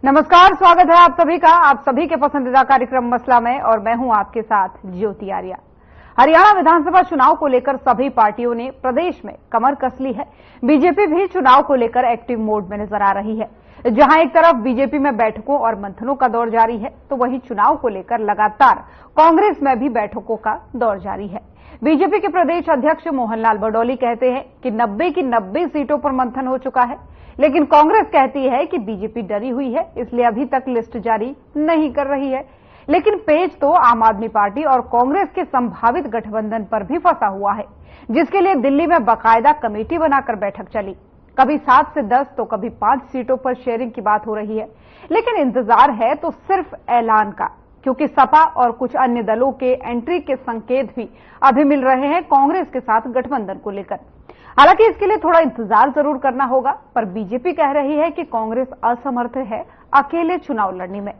नमस्कार, स्वागत है आप सभी का आप सभी के पसंदीदा कार्यक्रम मसला में, और मैं हूं आपके साथ ज्योति आर्या। हरियाणा विधानसभा चुनाव को लेकर सभी पार्टियों ने प्रदेश में कमर कस ली है। बीजेपी भी चुनाव को लेकर एक्टिव मोड में नजर आ रही है। जहां एक तरफ बीजेपी में बैठकों और मंथनों का दौर जारी है, तो वहीं चुनाव को लेकर लगातार कांग्रेस में भी बैठकों का दौर जारी है। बीजेपी के प्रदेश अध्यक्ष मोहनलाल बडौली कहते हैं कि 90 की 90 सीटों पर मंथन हो चुका है, लेकिन कांग्रेस कहती है कि बीजेपी डरी हुई है, इसलिए अभी तक लिस्ट जारी नहीं कर रही है। लेकिन पेच तो आम आदमी पार्टी और कांग्रेस के संभावित गठबंधन पर भी फंसा हुआ है, जिसके लिए दिल्ली में बाकायदा कमेटी बनाकर बैठक चली। कभी 7 से 10 तो कभी 5 सीटों पर शेयरिंग की बात हो रही है, लेकिन इंतजार है तो सिर्फ ऐलान का, क्योंकि सपा और कुछ अन्य दलों के एंट्री के संकेत भी अभी मिल रहे हैं कांग्रेस के साथ गठबंधन को लेकर। हालांकि इसके लिए थोड़ा इंतजार जरूर करना होगा, पर बीजेपी कह रही है कि कांग्रेस असमर्थ है अकेले चुनाव लड़ने में।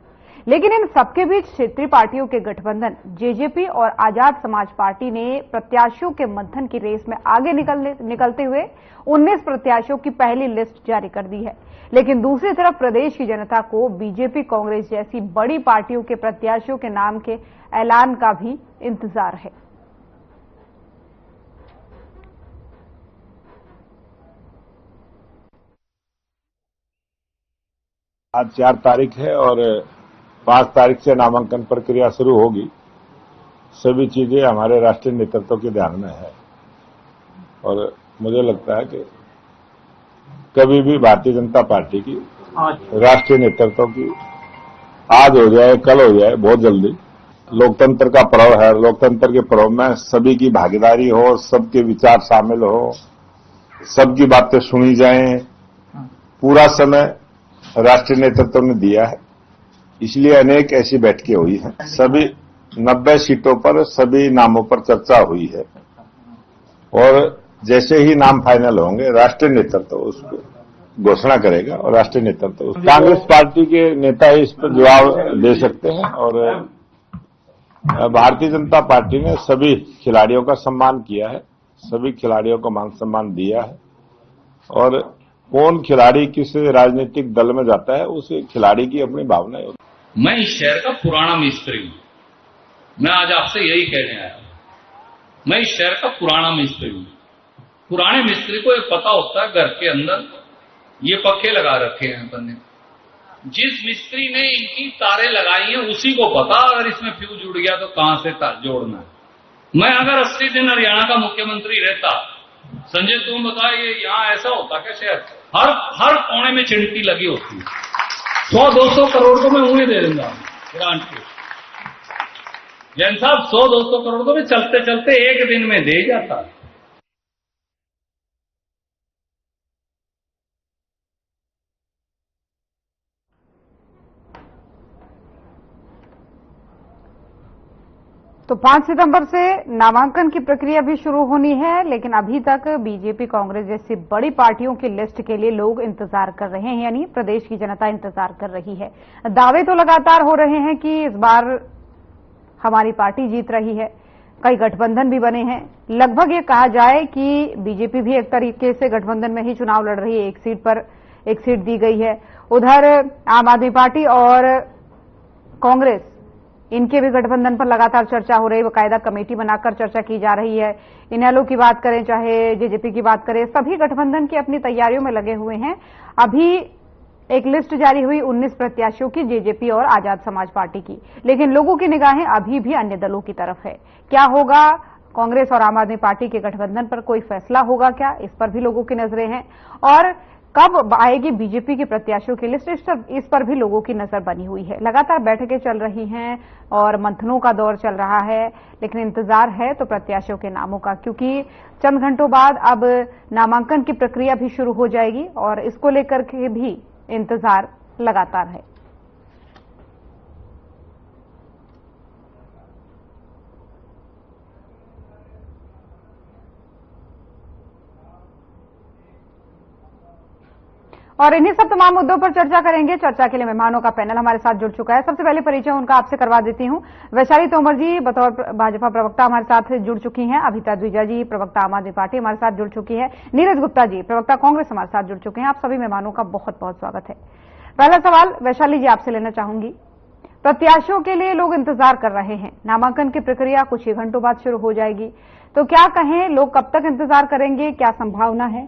लेकिन इन सबके बीच क्षेत्रीय पार्टियों के गठबंधन जेजेपी और आजाद समाज पार्टी ने प्रत्याशियों के मंथन की रेस में आगे निकलते हुए 19 प्रत्याशियों की पहली लिस्ट जारी कर दी है। लेकिन दूसरी तरफ प्रदेश की जनता को बीजेपी, कांग्रेस जैसी बड़ी पार्टियों के प्रत्याशियों के नाम के ऐलान का भी इंतजार है। आज 4 तारीख है और 5 तारीख से नामांकन प्रक्रिया शुरू होगी। सभी चीजें हमारे राष्ट्रीय नेतृत्व के ध्यान में है और मुझे लगता है कि कभी भी भारतीय जनता पार्टी की राष्ट्रीय नेतृत्व की आज हो जाए, कल हो जाए, बहुत जल्दी। लोकतंत्र का पर्व है। लोकतंत्र के पर्व में सभी की भागीदारी हो, सबके विचार शामिल हो, सबकी बातें सुनी जाएं। पूरा समय राष्ट्रीय नेतृत्व ने दिया है, इसलिए अनेक ऐसी बैठकें हुई हैं। सभी 90 सीटों पर सभी नामों पर चर्चा हुई है और जैसे ही नाम फाइनल होंगे राष्ट्रीय नेतृत्व उसको घोषणा करेगा और राष्ट्रीय नेतृत्व कांग्रेस पार्टी के नेता इस पर जवाब दे सकते हैं। और भारतीय जनता पार्टी ने सभी खिलाड़ियों का सम्मान किया है, सभी खिलाड़ियों को मान सम्मान दिया है और कौन खिलाड़ी किस राजनीतिक दल में जाता है उस खिलाड़ी की अपनी भावना है। मैं इस शहर का पुराना मिस्त्री हूं। मैं आज आपसे यही कहने आया हूं। मैं इस शहर का पुराना मिस्त्री हूं। पुराने मिस्त्री को ये पता होता है घर के अंदर ये पक्के लगा रखे हैं बने। जिस मिस्त्री ने इनकी तारें लगाई हैं उसी को पता अगर इसमें फ्यूज उड़ गया तो कहां से जोड़ना है। मैं अगर 80 दिन हरियाणा का मुख्यमंत्री रहता, संजय तुम बताइए यहां ऐसा होता क्या? शहर हर कोने में चिंटी लगी होती है। 100-200 करोड़ तो मैं उन्हें दे दूंगा ग्रांट के। जैन साहब 100-200 करोड़ तो मैं चलते चलते एक दिन में दे जाता। तो 5 सितंबर से नामांकन की प्रक्रिया भी शुरू होनी है, लेकिन अभी तक बीजेपी, कांग्रेस जैसी बड़ी पार्टियों की लिस्ट के लिए लोग इंतजार कर रहे हैं, यानी प्रदेश की जनता इंतजार कर रही है। दावे तो लगातार हो रहे हैं कि इस बार हमारी पार्टी जीत रही है। कई गठबंधन भी बने हैं। लगभग ये कहा जाए कि बीजेपी भी एक तरीके से गठबंधन में ही चुनाव लड़ रही है। एक सीट पर एक सीट दी गई है। उधर आम आदमी पार्टी और कांग्रेस, इनके भी गठबंधन पर लगातार चर्चा हो रही है। बाकायदा कमेटी बनाकर चर्चा की जा रही है। इनेलो की बात करें, चाहे जेजेपी की बात करें, सभी गठबंधन की अपनी तैयारियों में लगे हुए हैं। अभी एक लिस्ट जारी हुई 19 प्रत्याशियों की, जेजेपी और आजाद समाज पार्टी की, लेकिन लोगों की निगाहें अभी भी अन्य दलों की तरफ है। क्या होगा? कांग्रेस और आम आदमी पार्टी के गठबंधन पर कोई फैसला होगा क्या? इस पर भी लोगों की नजरें हैं। और कब आएगी बीजेपी के प्रत्याशियों की लिस्ट, इस पर भी लोगों की नजर बनी हुई है। लगातार बैठकें चल रही हैं और मंथनों का दौर चल रहा है, लेकिन इंतजार है तो प्रत्याशियों के नामों का, क्योंकि चंद घंटों बाद अब नामांकन की प्रक्रिया भी शुरू हो जाएगी और इसको लेकर के भी इंतजार लगातार है। और इन्हीं सब तमाम मुद्दों पर चर्चा करेंगे। चर्चा के लिए मेहमानों का पैनल हमारे साथ जुड़ चुका है। सबसे पहले परिचय उनका आपसे करवा देती हूं। वैशाली तोमर जी बतौर भाजपा प्रवक्ता हमारे साथ जुड़ चुकी हैं। अभिता द्विजा जी प्रवक्ता आम आदमी पार्टी हमारे साथ जुड़ चुकी है। नीरज गुप्ता जी प्रवक्ता कांग्रेस हमारे साथ जुड़ चुके हैं। आप सभी मेहमानों का बहुत बहुत स्वागत है। पहला सवाल वैशाली जी आपसे लेना चाहूंगी। प्रत्याशियों के लिए लोग इंतजार कर रहे हैं, नामांकन की प्रक्रिया कुछ ही घंटों बाद शुरू हो जाएगी, तो क्या कहें, लोग कब तक इंतजार करेंगे, क्या संभावना है?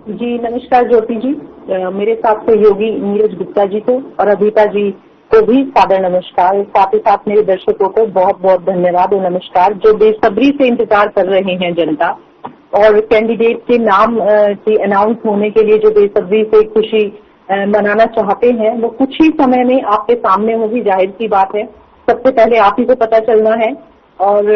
जी नमस्कार ज्योति जी, मेरे साथ सहयोगी नीरज गुप्ता जी को और अभिता जी को भी सादर नमस्कार। साथ ही साथ मेरे दर्शकों को बहुत बहुत धन्यवाद और नमस्कार, जो बेसब्री से इंतजार कर रहे हैं जनता और कैंडिडेट के नाम के अनाउंस होने के लिए जो बेसब्री से खुशी मनाना चाहते हैं, वो कुछ ही समय में आपके सामने होगी, जाहिर सी बात है। सबसे पहले आप ही को पता चलना है। और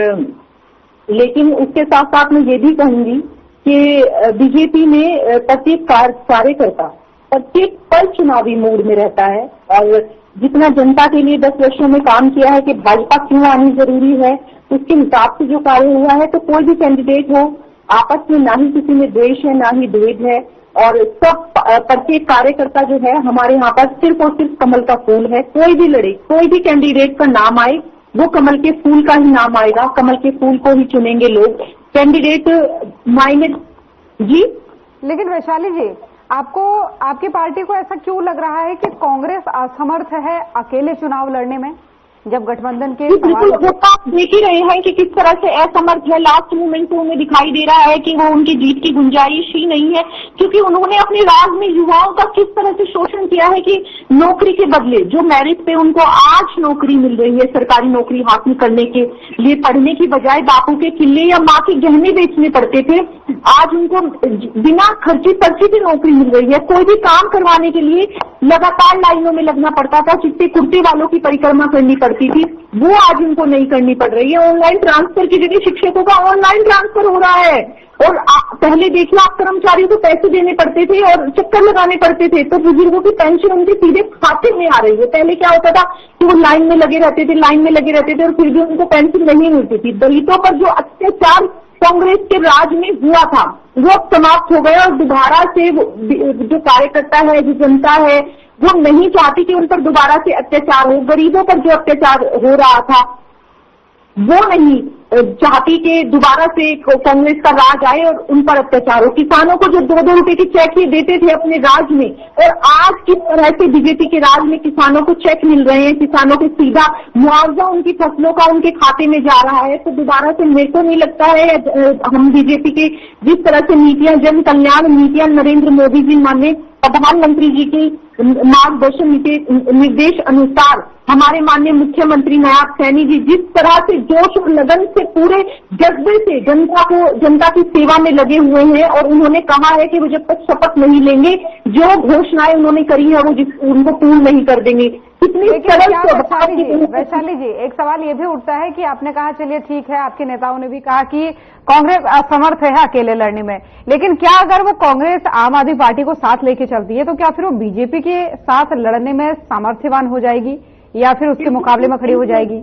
लेकिन उसके साथ साथ मैं ये भी कहूंगी कि बीजेपी में प्रत्येक कार्यकर्ता प्रत्येक पल चुनावी मूड में रहता है और जितना जनता के लिए 10 वर्षों में काम किया है कि भाजपा क्यों आनी जरूरी है, उसके हिसाब से जो कार्य हुआ है, तो कोई भी कैंडिडेट हो, आपस में ना ही किसी में द्वेष है ना ही भेद है और सब प्रत्येक कार्यकर्ता जो है हमारे यहाँ पर सिर्फ और सिर्फ कमल का फूल है। कोई भी लड़े, कोई भी कैंडिडेट का नाम आए, वो कमल के फूल का ही नाम आएगा, कमल के फूल को ही चुनेंगे लोग। कैंडिडेट मायने जी। लेकिन वैशाली जी, आपको, आपकी पार्टी को ऐसा क्यों लग रहा है कि कांग्रेस असमर्थ है अकेले चुनाव लड़ने में, जब गठबंधन के बिल्कुल वो आप देख ही रहे हैं कि किस तरह से असमर्थ है। लास्ट मोमेंट में उन्हें दिखाई दे रहा है कि वो उनकी जीत की गुंजाइश ही नहीं है, क्योंकि उन्होंने अपने राज में युवाओं का किस तरह से शोषण किया है कि नौकरी के बदले जो मेरिट पे उनको आज नौकरी मिल रही है, सरकारी नौकरी हासिल करने के लिए पढ़ने की बजाय बापू के किले या माँ के गहने बेचने पड़ते थे, आज उनको बिना खर्ची पर्ची की नौकरी मिल रही है। कोई भी काम करवाने के लिए लगातार लाइनों में लगना पड़ता था, चिट्टे कुर्ते वालों की परिक्रमा करनी पड़ती थी, वो आज उनको नहीं करनी पड़ रही है। ऑनलाइन ट्रांसफर की जगह शिक्षकों का ऑनलाइन ट्रांसफर हो रहा है। और पहले देखिए, आप कर्मचारियों को पैसे देने पड़ते थे और चक्कर लगाने पड़ते थे, तो बुजुर्गों की पेंशन उनके सीधे खाते में आ रही है। पहले क्या होता था कि वो लाइन में लगे रहते थे और फिर भी उनको पेंशन नहीं मिलती थी। दलितों पर जो अत्याचार कांग्रेस के राज में हुआ था वो अब समाप्त हो गया और दोबारा से जो कार्यकर्ता है, जो जनता है, वो नहीं चाहती कि उन पर दोबारा से अत्याचार हो। गरीबों पर जो अत्याचार हो रहा था वो नहीं चाहती कि दोबारा से कांग्रेस का राज आए और उन पर अत्याचार हो। किसानों को जो 2-2 रुपए की चेक ये देते थे अपने राज में, और आज किस तरह से बीजेपी के राज में किसानों को चेक मिल रहे हैं, किसानों को सीधा मुआवजा उनकी फसलों का उनके खाते में जा रहा है, तो दोबारा से मेरे को नहीं लगता है हम बीजेपी के जिस तरह से नीतियां, जन कल्याण नीतियां नरेंद्र मोदी जी माननीय प्रधानमंत्री जी की मार्गदर्शन निर्देश अनुसार हमारे माननीय मुख्यमंत्री नायब सैनी जी जिस तरह से जोश और लगन से पूरे जज्बे से जनता की सेवा में लगे हुए हैं, और उन्होंने कहा है कि वो जब तक शपथ नहीं लेंगे जो घोषणाएं उन्होंने करी है वो उनको पूर्ण नहीं कर देंगे। कितनी वैशाली जी, एक सवाल ये भी उठता है कि आपने कहा चलिए ठीक है, आपके नेताओं ने भी कहा कि कांग्रेस असमर्थ है अकेले लड़ने में, लेकिन क्या अगर वो कांग्रेस आम आदमी पार्टी को साथ लेके चलती है तो क्या फिर वो बीजेपी के साथ लड़ने में सामर्थ्यवान हो जाएगी या फिर उसके मुकाबले में खड़ी हो जाएगी?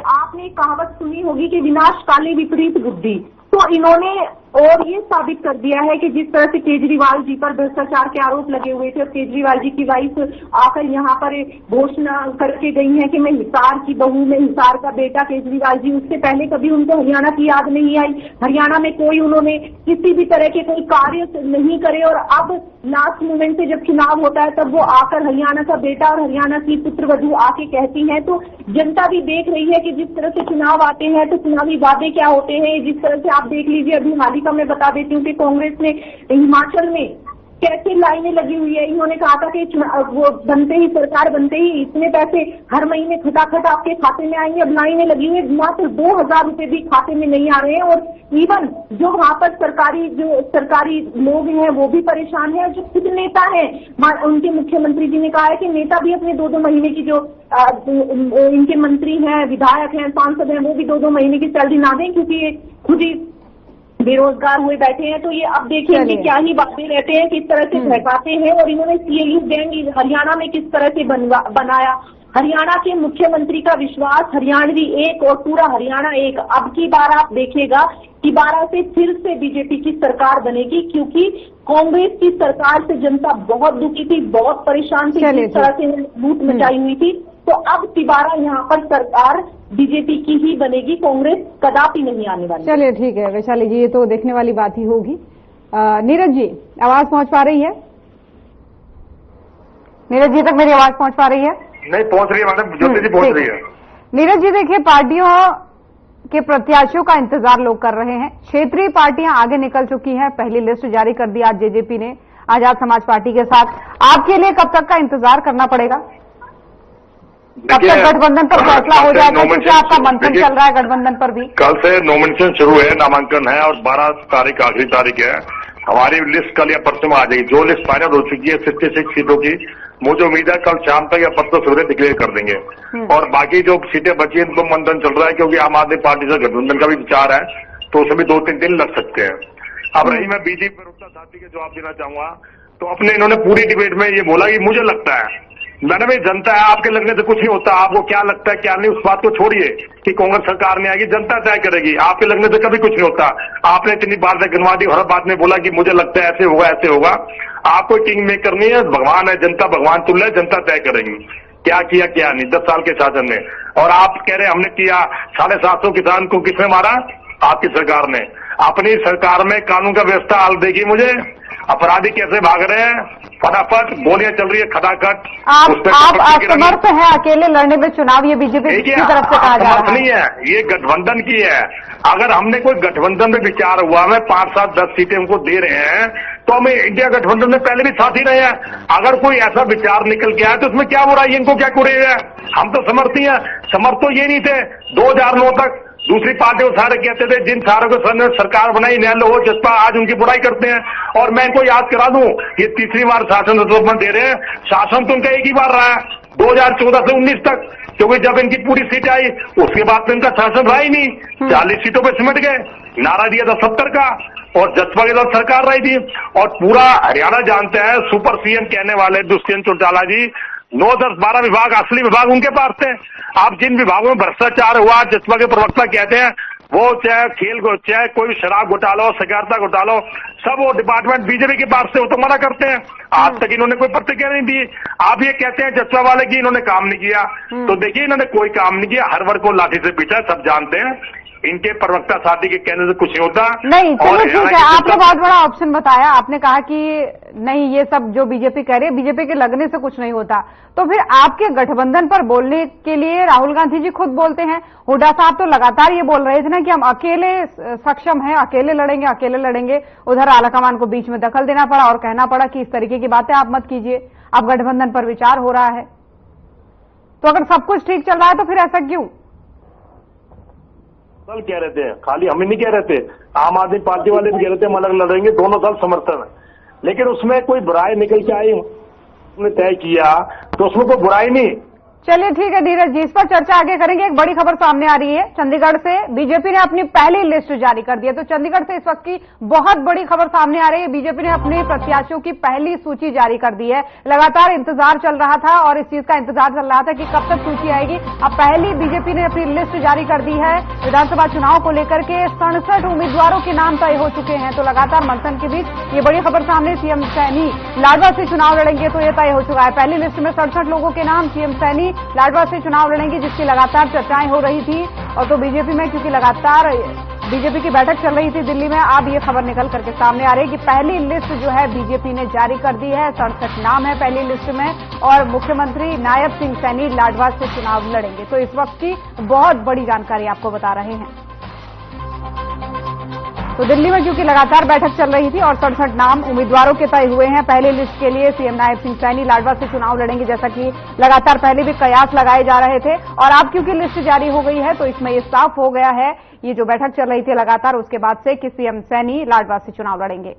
आपने कहावत सुनी होगी कि विनाश काले विपरीत बुद्धि, तो इन्होंने और ये साबित कर दिया है कि जिस तरह से केजरीवाल जी पर भ्रष्टाचार के आरोप लगे हुए थे और केजरीवाल जी की वाइफ आकर यहाँ पर घोषणा करके गई है कि मैं हिसार की बहू, मैं हिसार का बेटा केजरीवाल जी, उससे पहले कभी उनको हरियाणा की याद नहीं आई, हरियाणा में कोई उन्होंने किसी भी तरह के कोई कार्य नहीं करे, और अब लास्ट मोमेंट पे जब चुनाव होता है तब वो आकर हरियाणा का बेटा और हरियाणा की पुत्रवधू आके कहती हैं। तो जनता भी देख रही है कि जिस तरह से चुनाव आते हैं तो चुनावी वादे क्या होते हैं। जिस तरह से आप देख लीजिए, अभी हाल ही का मैं बता देती हूँ कि कांग्रेस ने हिमाचल में कैसे लाइनें लगी हुई है। इन्होंने कहा था कि वो बनते ही, सरकार बनते ही इतने पैसे हर महीने खटाखट आपके खाते में आएंगे। अब लाइनें लगी हुई है, मात्र 2000 रुपए भी खाते में नहीं आ रहे हैं, और इवन जो वहां पर सरकारी लोग हैं वो भी परेशान है। जो खुद नेता है, उनके मुख्यमंत्री जी ने कहा है कि नेता भी अपने 2-2 महीने की, जो इनके मंत्री हैं, विधायक हैं, सांसद हैं, वो भी 2-2 महीने की सैलरी ना दें क्योंकि ये खुद ही बेरोजगार हुए बैठे हैं। तो ये अब देखिए कि क्या ही बातें रहते हैं, किस तरह से बहकाते हैं। और इन्होंने CLU गैंग हरियाणा में किस तरह से बनाया। हरियाणा के मुख्यमंत्री का विश्वास, हरियाणवी एक और पूरा हरियाणा एक। अब की बार आप देखिएगा कि 12 से फिर से बीजेपी की सरकार बनेगी, क्योंकि कांग्रेस की सरकार से जनता बहुत दुखी थी, बहुत परेशान थी, जिस तरह से लूट मचाई हुई थी। तो अब तिबारा यहाँ पर सरकार बीजेपी की ही बनेगी, कांग्रेस कदापि नहीं आने वाली। चलिए ठीक है वैशाली जी, ये तो देखने वाली बात ही होगी। नीरज जी, आवाज पहुंच पा रही है? नीरज जी तक मेरी आवाज पहुंच पा रही है? नहीं पहुंच रही है मैडम, ज्योति जी पहुंच रही है। नीरज जी देखिए, पार्टियों के प्रत्याशियों का इंतजार लोग कर रहे हैं। क्षेत्रीय पार्टियां आगे निकल चुकी हैं, पहली लिस्ट जारी कर दी आज जेजेपी ने आजाद समाज पार्टी के साथ। आपके लिए कब तक का इंतजार करना पड़ेगा? कब तक गठबंधन पर फैसला हो जाएगा? क्योंकि आपका मंथन चल रहा है गठबंधन पर भी। कल से नॉमिनेशन शुरू है, नामांकन है और 12 तारीख आखिरी तारीख है। हमारी लिस्ट कल या परसों में आ जाएगी। जो लिस्ट फाइनल हो चुकी है 66 सीटों की, मुझे उम्मीद है कल शाम तक या परसों सवेरे डिक्लेयर कर देंगे। और बाकी जो सीटें बची हैं उनको मंथन चल रहा है, क्योंकि आम आदमी पार्टी से गठबंधन का भी विचार है, तो उसमें भी 2-3 दिन लग सकते हैं। अब रही मैं बीजेपी प्रवक्ता साथी के जवाब देना चाहूंगा, तो अपने इन्होंने पूरी डिबेट में ये बोला कि मुझे लगता है। मैडम ये जनता है, आपके लगने से कुछ नहीं होता। आपको क्या लगता है क्या नहीं, उस बात को छोड़िए कि कांग्रेस सरकार नहीं आएगी, जनता तय करेगी। आपके लगने से कभी कुछ नहीं होता। आपने इतनी बार से गिनवा दी, हर बात में बोला कि मुझे लगता है ऐसे होगा ऐसे होगा। आपको किंग मेकर नहीं है, भगवान है, जनता भगवान तुल्य है, जनता तय करेगी क्या किया क्या नहीं 10 साल के शासन में। और आप कह रहे हमने किया, 750 किसान को किसने मारा? आपकी सरकार ने। अपनी सरकार में कानून का व्यवस्था हाल देगी मुझे, अपराधी कैसे भाग रहे हैं, फटाफट गोलियां चल रही है खटाखट। आप असमर्थ है अकेले लड़ने में चुनाव, ये बीजेपी की तरफ से कहा जा रहा है। नहीं है, ये गठबंधन की है। अगर हमने कोई गठबंधन में विचार हुआ, मैं 5, 7, 10 सीटें उनको दे रहे हैं, तो हम इंडिया गठबंधन में पहले भी साथ ही रहे हैं। अगर कोई ऐसा विचार निकल के आया तो उसमें क्या बुराई है, इनको क्या कुरे है? हम तो समर्थी हैं। समर्थ तो ये नहीं थे 2009 तक। दूसरी पार्टियों सारे कहते थे जिन सारों को सरकार बनाई, न्यायालय हो जसपा, आज उनकी बुराई करते हैं। और मैं इनको याद करा दूं, ये तीसरी बार शासन दे रहे हैं। शासन तो उनका एक ही बार रहा है 2014 से 19 तक, क्योंकि जब इनकी पूरी सीट आई उसके बाद तो इनका शासन रहा ही नहीं। 40 सीटों पर सिमट गए, नारा दिया था 70 का, और जसपा के साथ सरकार रही थी। और पूरा हरियाणा जानते हैं, सुपर सीएम कहने वाले दुष्यंत चौटाला जी, 9, 10, 12 विभाग, असली विभाग उनके पास थे। आप जिन विभागों में भ्रष्टाचार हुआ, जसपा के प्रवक्ता कहते हैं, वो चाहे खेल को, चाहे कोई शराब घोटाला हो, सहकारिता घोटाला हो, सब वो डिपार्टमेंट बीजेपी के पास से, वो तो मना करते हैं। आज तक इन्होंने कोई प्रतिक्रिया नहीं दी। आप ये कहते हैं जसपा वाले की इन्होंने काम नहीं किया, तो देखिए इन्होंने कोई काम नहीं किया। हर वर्ग को लाठी से पीटा, सब जानते हैं। इनके प्रवक्ता साथी के कहने से कुछ नहीं होता। नहीं, चलो ठीक है, आपने बहुत बड़ा ऑप्शन बताया। आपने कहा कि नहीं, ये सब जो बीजेपी कह रही है, बीजेपी के लगने से कुछ नहीं होता। तो फिर आपके गठबंधन पर बोलने के लिए राहुल गांधी जी खुद बोलते हैं। हुड्डा साहब तो लगातार ये बोल रहे थे ना कि हम अकेले सक्षम हैं, अकेले लड़ेंगे। उधर आलाकमान को बीच में दखल देना पड़ा और कहना पड़ा कि इस तरीके की बातें आप मत कीजिए, अब गठबंधन पर विचार हो रहा है। तो अगर सब कुछ ठीक चल रहा है तो फिर ऐसा क्यों? कल कह रहे थे, खाली हम ही नहीं कह रहे थे, आम आदमी पार्टी वाले भी कह रहे थे हम अलग लड़ेंगे, दोनों दल समर्थन है। लेकिन उसमें कोई बुराई निकल के आई, उसने तय किया, तो उसमें कोई बुराई नहीं। चलिए ठीक है नीरज जी, इस पर चर्चा आगे करेंगे। एक बड़ी खबर सामने आ रही है, चंडीगढ़ से बीजेपी ने अपनी पहली लिस्ट जारी कर दी है। तो चंडीगढ़ से इस वक्त की बहुत बड़ी खबर सामने आ रही है, बीजेपी ने अपने प्रत्याशियों की पहली सूची जारी कर दी है। लगातार इंतजार चल रहा था और इस चीज का इंतजार चल रहा था कि कब तक सूची आएगी। अब पहली बीजेपी ने अपनी लिस्ट जारी कर दी है। विधानसभा चुनाव को लेकर के 67 उम्मीदवारों के नाम तय हो चुके हैं। तो लगातार मंथन के बीच ये बड़ी खबर सामने, सीएम सैनी लाडवा से चुनाव लड़ेंगे, तो ये तय हो चुका है। पहली लिस्ट में 67 लोगों के नाम, सीएम सैनी लाडवा से चुनाव लड़ेंगे, जिसकी लगातार चर्चाएं हो रही थी। और तो बीजेपी में क्योंकि लगातार बीजेपी की बैठक चल रही थी दिल्ली में, अब ये खबर निकल करके सामने आ रही है कि पहली लिस्ट जो है बीजेपी ने जारी कर दी है। 67 नाम है पहली लिस्ट में और मुख्यमंत्री नायब सिंह सैनी लाडवा से चुनाव लड़ेंगे। तो इस वक्त की बहुत बड़ी जानकारी आपको बता रहे हैं। तो दिल्ली में क्योंकि लगातार बैठक चल रही थी और 67 नाम उम्मीदवारों के तय हुए हैं पहली लिस्ट के लिए। सीएम नायब सिंह सैनी लाडवा से चुनाव लड़ेंगे, जैसा कि लगातार पहले भी कयास लगाए जा रहे थे। और अब क्योंकि लिस्ट जारी हो गई है तो इसमें ये साफ हो गया है, ये जो बैठक चल रही थी लगातार उसके बाद से, कि सीएम सैनी लाडवा से चुनाव लड़ेंगे।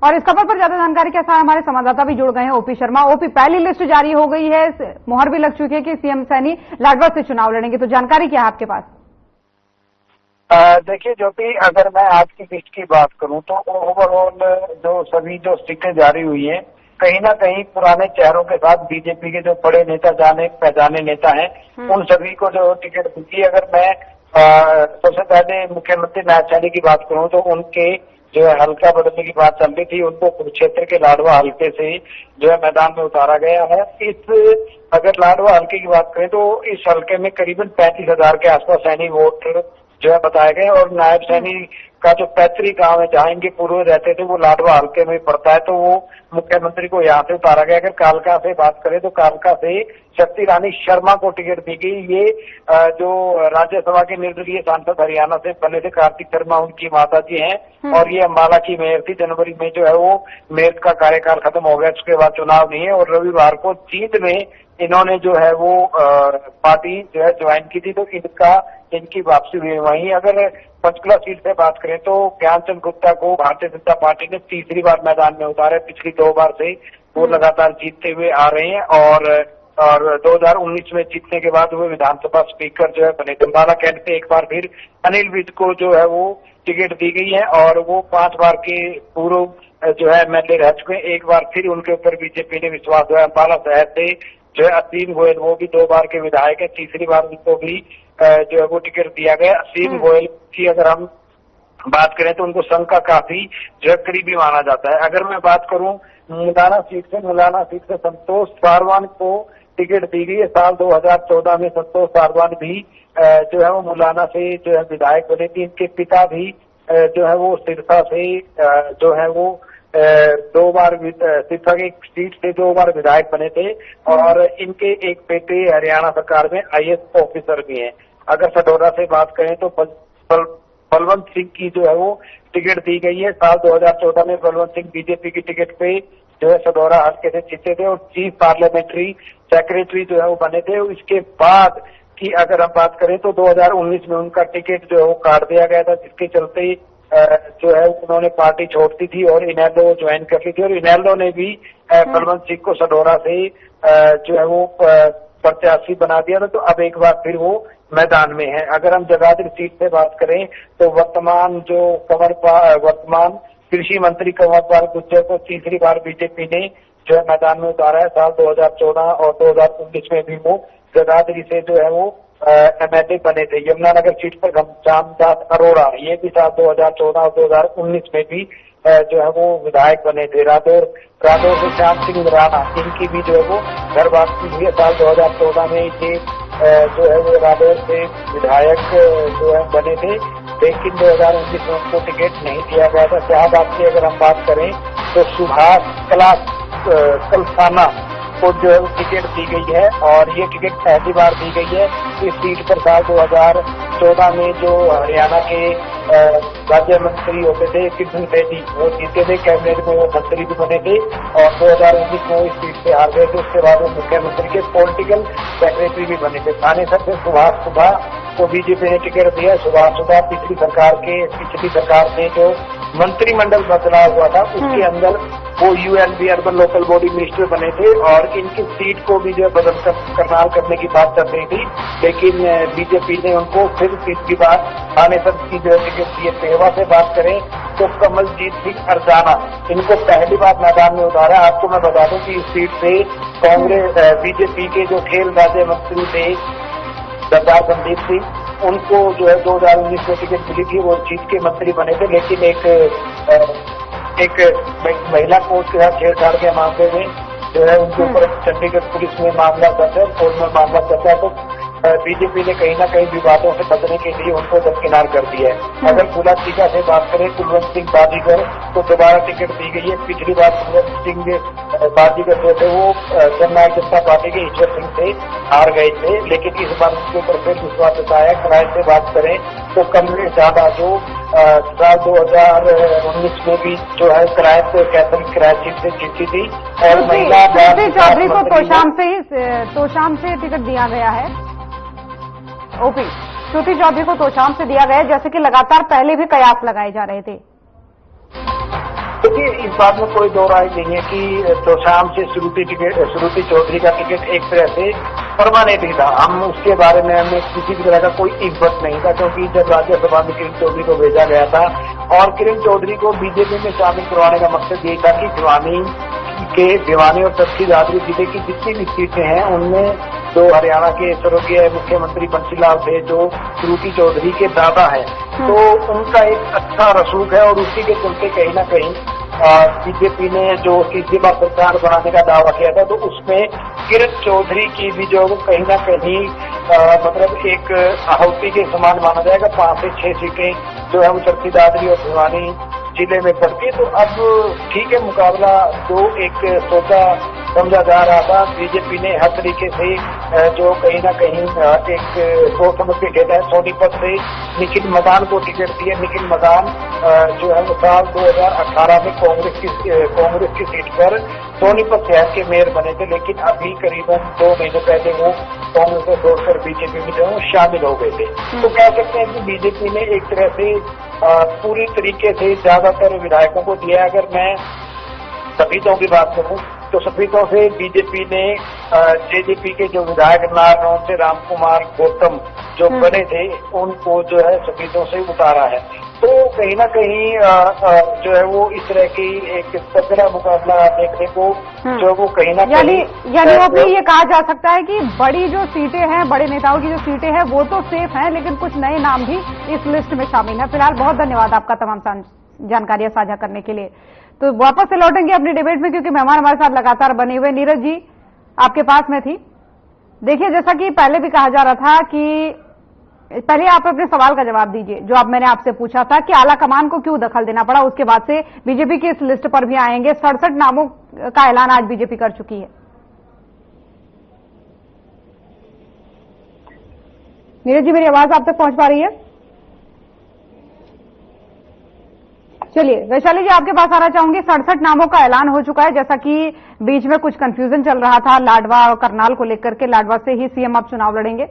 और इस खबर पर ज्यादा जानकारी के साथ हमारे संवाददाता भी जुड़ गए हैं, ओपी शर्मा। ओपी, पहली लिस्ट जारी हो गई है, मुहर भी लग चुकी है कि सीएम सैनी लाडवा से चुनाव लड़ेंगे, तो जानकारी क्या है आपके पास? देखिए ज्योति, अगर मैं आज की लिस्ट की बात करूं तो ओवरऑल जो सभी जो सीटें जारी हुई हैं, कहीं ना कहीं पुराने चेहरों के साथ बीजेपी के जो बड़े नेता, जाने पहचाने नेता हैं, उन सभी को जो टिकट मिली। अगर मैं सबसे पहले मुख्यमंत्री नायब सैनी की बात करूं तो उनके जो है हल्का बदलने की बात चल रही थी, उनको कुरुक्षेत्र के लाडवा हल्के से जो है मैदान में उतारा गया है। अगर लाडवा हल्के की बात करें तो इस हल्के में करीबन 35,000 के आसपास सैनी वोट जो है बताए गए और नायब सैनी का जो पैतृक गांव है जहां इनके पूर्व रहते थे वो लाडवा हल्के में पड़ता है, तो वो मुख्यमंत्री को यहाँ से उतारा गया। अगर कालका से बात करें तो कालका से शक्ति रानी शर्मा को टिकट दी गई। ये जो राज्यसभा के निर्दलीय सांसद हरियाणा से बने थे, कार्तिक शर्मा उनकी माता जी हैं और ये अम्बाला की मेयर थी। जनवरी में जो है वो मेयर का कार्यकाल खत्म हो गया, उसके बाद चुनाव नहीं है और रविवार को जींद में इन्होंने जो है वो पार्टी जो है ज्वाइन की थी, तो इनकी वापसी हुई। वहीं अगर पंचकुला सीट से बात करें तो ज्ञानचंद गुप्ता को भारतीय जनता पार्टी ने तीसरी बार मैदान में उतारा। पिछली 2 बार से वो लगातार जीतते हुए आ रहे हैं और 2019 में जीतने के बाद वो विधानसभा स्पीकर जो है बने। अम्बाला कैंट से एक बार फिर अनिल विज को जो है वो टिकट दी गई है और वो 5 बार के पूर्व जो है एमएलए रह चुके हैं। एक बार फिर उनके ऊपर बीजेपी ने विश्वास हुआ। अम्बाला शहर से जो है असीम गोयल, वो भी 2 बार के विधायक है, तीसरी बार उनको भी जो है वो टिकट दिया गया। असीम गोयल की अगर हम बात करें तो उनको संघ का काफी जो है करीबी माना जाता है। अगर मैं बात करूं मुलाना सीट से संतोष सारवान को टिकट दी गई है। साल 2014 में संतोष सारवान भी जो है वो मुलाना से जो है विधायक बने थे। इनके पिता भी जो है वो सिरसा से जो है वो 2 बार सिरसा की सीट से 2 बार विधायक बने थे और इनके एक बेटे हरियाणा सरकार में आईएएस ऑफिसर भी हैं। अगर सडोरा से बात करें तो बलवंत सिंह की जो है वो टिकट दी गई है। साल 2014 में बलवंत सिंह बीजेपी की टिकट पे जो है सडोरा हल्के से जीते थे और चीफ पार्लियामेंट्री सेक्रेटरी जो है वो बने थे। इसके बाद की अगर हम बात करें तो 2019 में उनका टिकट जो है वो काट दिया गया था, जिसके चलते जो है उन्होंने पार्टी छोड़ दी थी और इनेलो ज्वाइन कर ली थी और इनेलो ने भी बलवंत सिंह को सडोरा से जो है वो प्रत्याशी बना दिया था। तो अब एक बार फिर वो मैदान में है। अगर हम जगाधरी सीट से बात करें तो वर्तमान कृषि मंत्री कंवर पाल गुर्जर को तीसरी बार बीजेपी ने जो है मैदान में उतारा है। साल 2014 और 2019 में भी वो जगाधरी से जो है वो एमएलए बने थे। यमुनानगर सीट पर घनश्याम दास अरोड़ा, ये भी साल 2014 और 2019 में भी जो है वो विधायक बने थे। रादौर से श्याम सिंह राणा, इनकी भी जो है वो घर वापसी हुई है। साल 2014 में ये जो है वो रादौर से विधायक जो है बने थे, लेकिन 2019 में उनको टिकट नहीं दिया गया था। शाहबाद की अगर हम बात करें तो सुभाष कलसाना को जो है टिकट दी गई है और ये टिकट पहली बार दी गई है। इस सीट पर साल 2014 में जो हरियाणा के राज्य मंत्री होते थे कृष्ण बेदी, वो जीते थे, कैबिनेट में वो मंत्री भी बने थे और 2019 में वो इस सीट से हार गए थे। उसके बाद वो मुख्यमंत्री के पॉलिटिकल सेक्रेटरी भी बने थे। थानेसर से सुभाष सुभा को बीजेपी ने टिकट दिया। सुभाष सुभा पिछली सरकार में जो मंत्रिमंडल बदलाव हुआ था उसके अंदर वो ULB urban local body minister बने थे और इनकी सीट को भी जो है बदल करनाल करने की बात चल रही थी, लेकिन बीजेपी ने उनको फिर तीसरी बार थानेसर की जो टिकट दिए। सेवा से बात करें तो कमलजीत सिंह अरजाना, इनको पहली बार मैदान में उतारा। आपको मैं बता दूं कि इस सीट से बीजेपी के जो खेल राज्य मंत्री थे सरदार संदीप सिंह, उनको जो है 2019 में टिकट मिली थी, वो जीत के मंत्री बने थे, लेकिन एक महिला कोच के साथ छेड़छाड़ के मामले में जो है उनके ऊपर चंडीगढ़ पुलिस में मामला दर्ज है, कोर्ट में मामला दर्ज है। तो बीजेपी ने कहीं ना कहीं विवादों से बचने के लिए उनको दरकिनार कर दिया है। अगर खुला टीका से बात करें कुलवंत सिंह बाजीगर को दोबारा टिकट दी गई है। पिछली बार कुलवंत सिंह बाजीगर जो थे वो जननायक जनता पार्टी के ईश्वर सिंह से हार गए थे, लेकिन इस बार उनके ऊपर फिर विश्वास जताया। किराए से बात करें तो कमलेश जादा जो साल 2019 में भी जो है किराए से कैथल किराए सीट से जीती थी और महिला चौधरी को तोशाम से टिकट दिया गया है। ओपी श्रुति चौधरी को तोशाम से दिया गया है, जैसे कि लगातार पहले भी कयास लगाए जा रहे थे। देखिए, इस बात में कोई दो राय नहीं है कि तोशाम से श्रुति चौधरी का टिकट एक तरह से परमानेंट ही था। हम उसके बारे में हमें किसी भी तरह का कोई इज्जत नहीं था, क्योंकि जब राज्यसभा में किरण चौधरी को भेजा गया था और किरण चौधरी को बीजेपी में शामिल करवाने का मकसद ये था कि भिवानी और तस्की दादरी जिले की जितनी भी सीटें हैं उनमें जो हरियाणा के स्वर्गीय मुख्यमंत्री बंसीलाल थे, जो श्रुति चौधरी के दादा हैं, तो उनका एक अच्छा रसूख है और उसी के चलते कहीं ना कहीं बीजेपी ने जो तीसरी बार सरकार बनाने का दावा किया था, तो उसमें किरण चौधरी की भी जो कहीं ना कहीं मतलब एक आहुति के समान माना जाएगा। 5 से 6 सीटें जो है वो चरखी दादरी और भिवानी जिले में पड़ती है। तो अब ठीक है, मुकाबला 2-1 सोचा समझा जा रहा था। बीजेपी ने हर तरीके से जो कहीं ना कहीं एक सोच समझ के खेला है। सोनीपत से निखिल मदान को टिकट दिया। निखिल मदान जो है साल 2018 में कांग्रेस की सीट पर सोनीपत शहर के मेयर बने थे, लेकिन अभी करीबन 2 महीने पहले वो कांग्रेस को छोड़कर बीजेपी में जो शामिल हो गए थे। तो कह सकते हैं कि बीजेपी ने एक तरह से पूरी तरीके से ज्यादातर विधायकों को दिया। अगर मैं सफीदों की बात करूं तो सफीदों से बीजेपी ने जेजेपी के जो विधायक नारनौल से राम कुमार गौतम जो बने थे, उनको जो है सफीदों से उतारा है। तो कहीं ना कहीं जो है वो इस तरह की एक तगड़ा मुकाबला देखने को जो वो कहीं ना यानी वो ये कहा जा सकता है कि बड़ी जो सीटें हैं, बड़े नेताओं की जो सीटें हैं वो तो सेफ हैं, लेकिन कुछ नए नाम भी इस लिस्ट में शामिल हैं। फिलहाल बहुत धन्यवाद आपका तमाम जानकारियां साझा करने के लिए। तो वापस से लौटेंगे अपनी डिबेट में, क्योंकि मेहमान हमारे साथ लगातार बने हुए। नीरज जी, आपके पास में थी। देखिए, जैसा कि पहले भी कहा जा रहा था कि पहले आप अपने सवाल का जवाब दीजिए जो अब मैंने आपसे पूछा था कि आला कमान को क्यों दखल देना पड़ा। उसके बाद से बीजेपी की इस लिस्ट पर भी आएंगे। 67 नामों का ऐलान आज बीजेपी कर चुकी है। नीरज जी, मेरी आवाज आप तक पहुंच पा रही है? चलिए, वैशाली जी, आपके पास आना चाहूंगी। 67 नामों का ऐलान हो चुका है। जैसा कि बीच में कुछ कंफ्यूजन चल रहा था लाडवा और करनाल को लेकर के, लाडवा से ही सीएम आप चुनाव लड़ेंगे?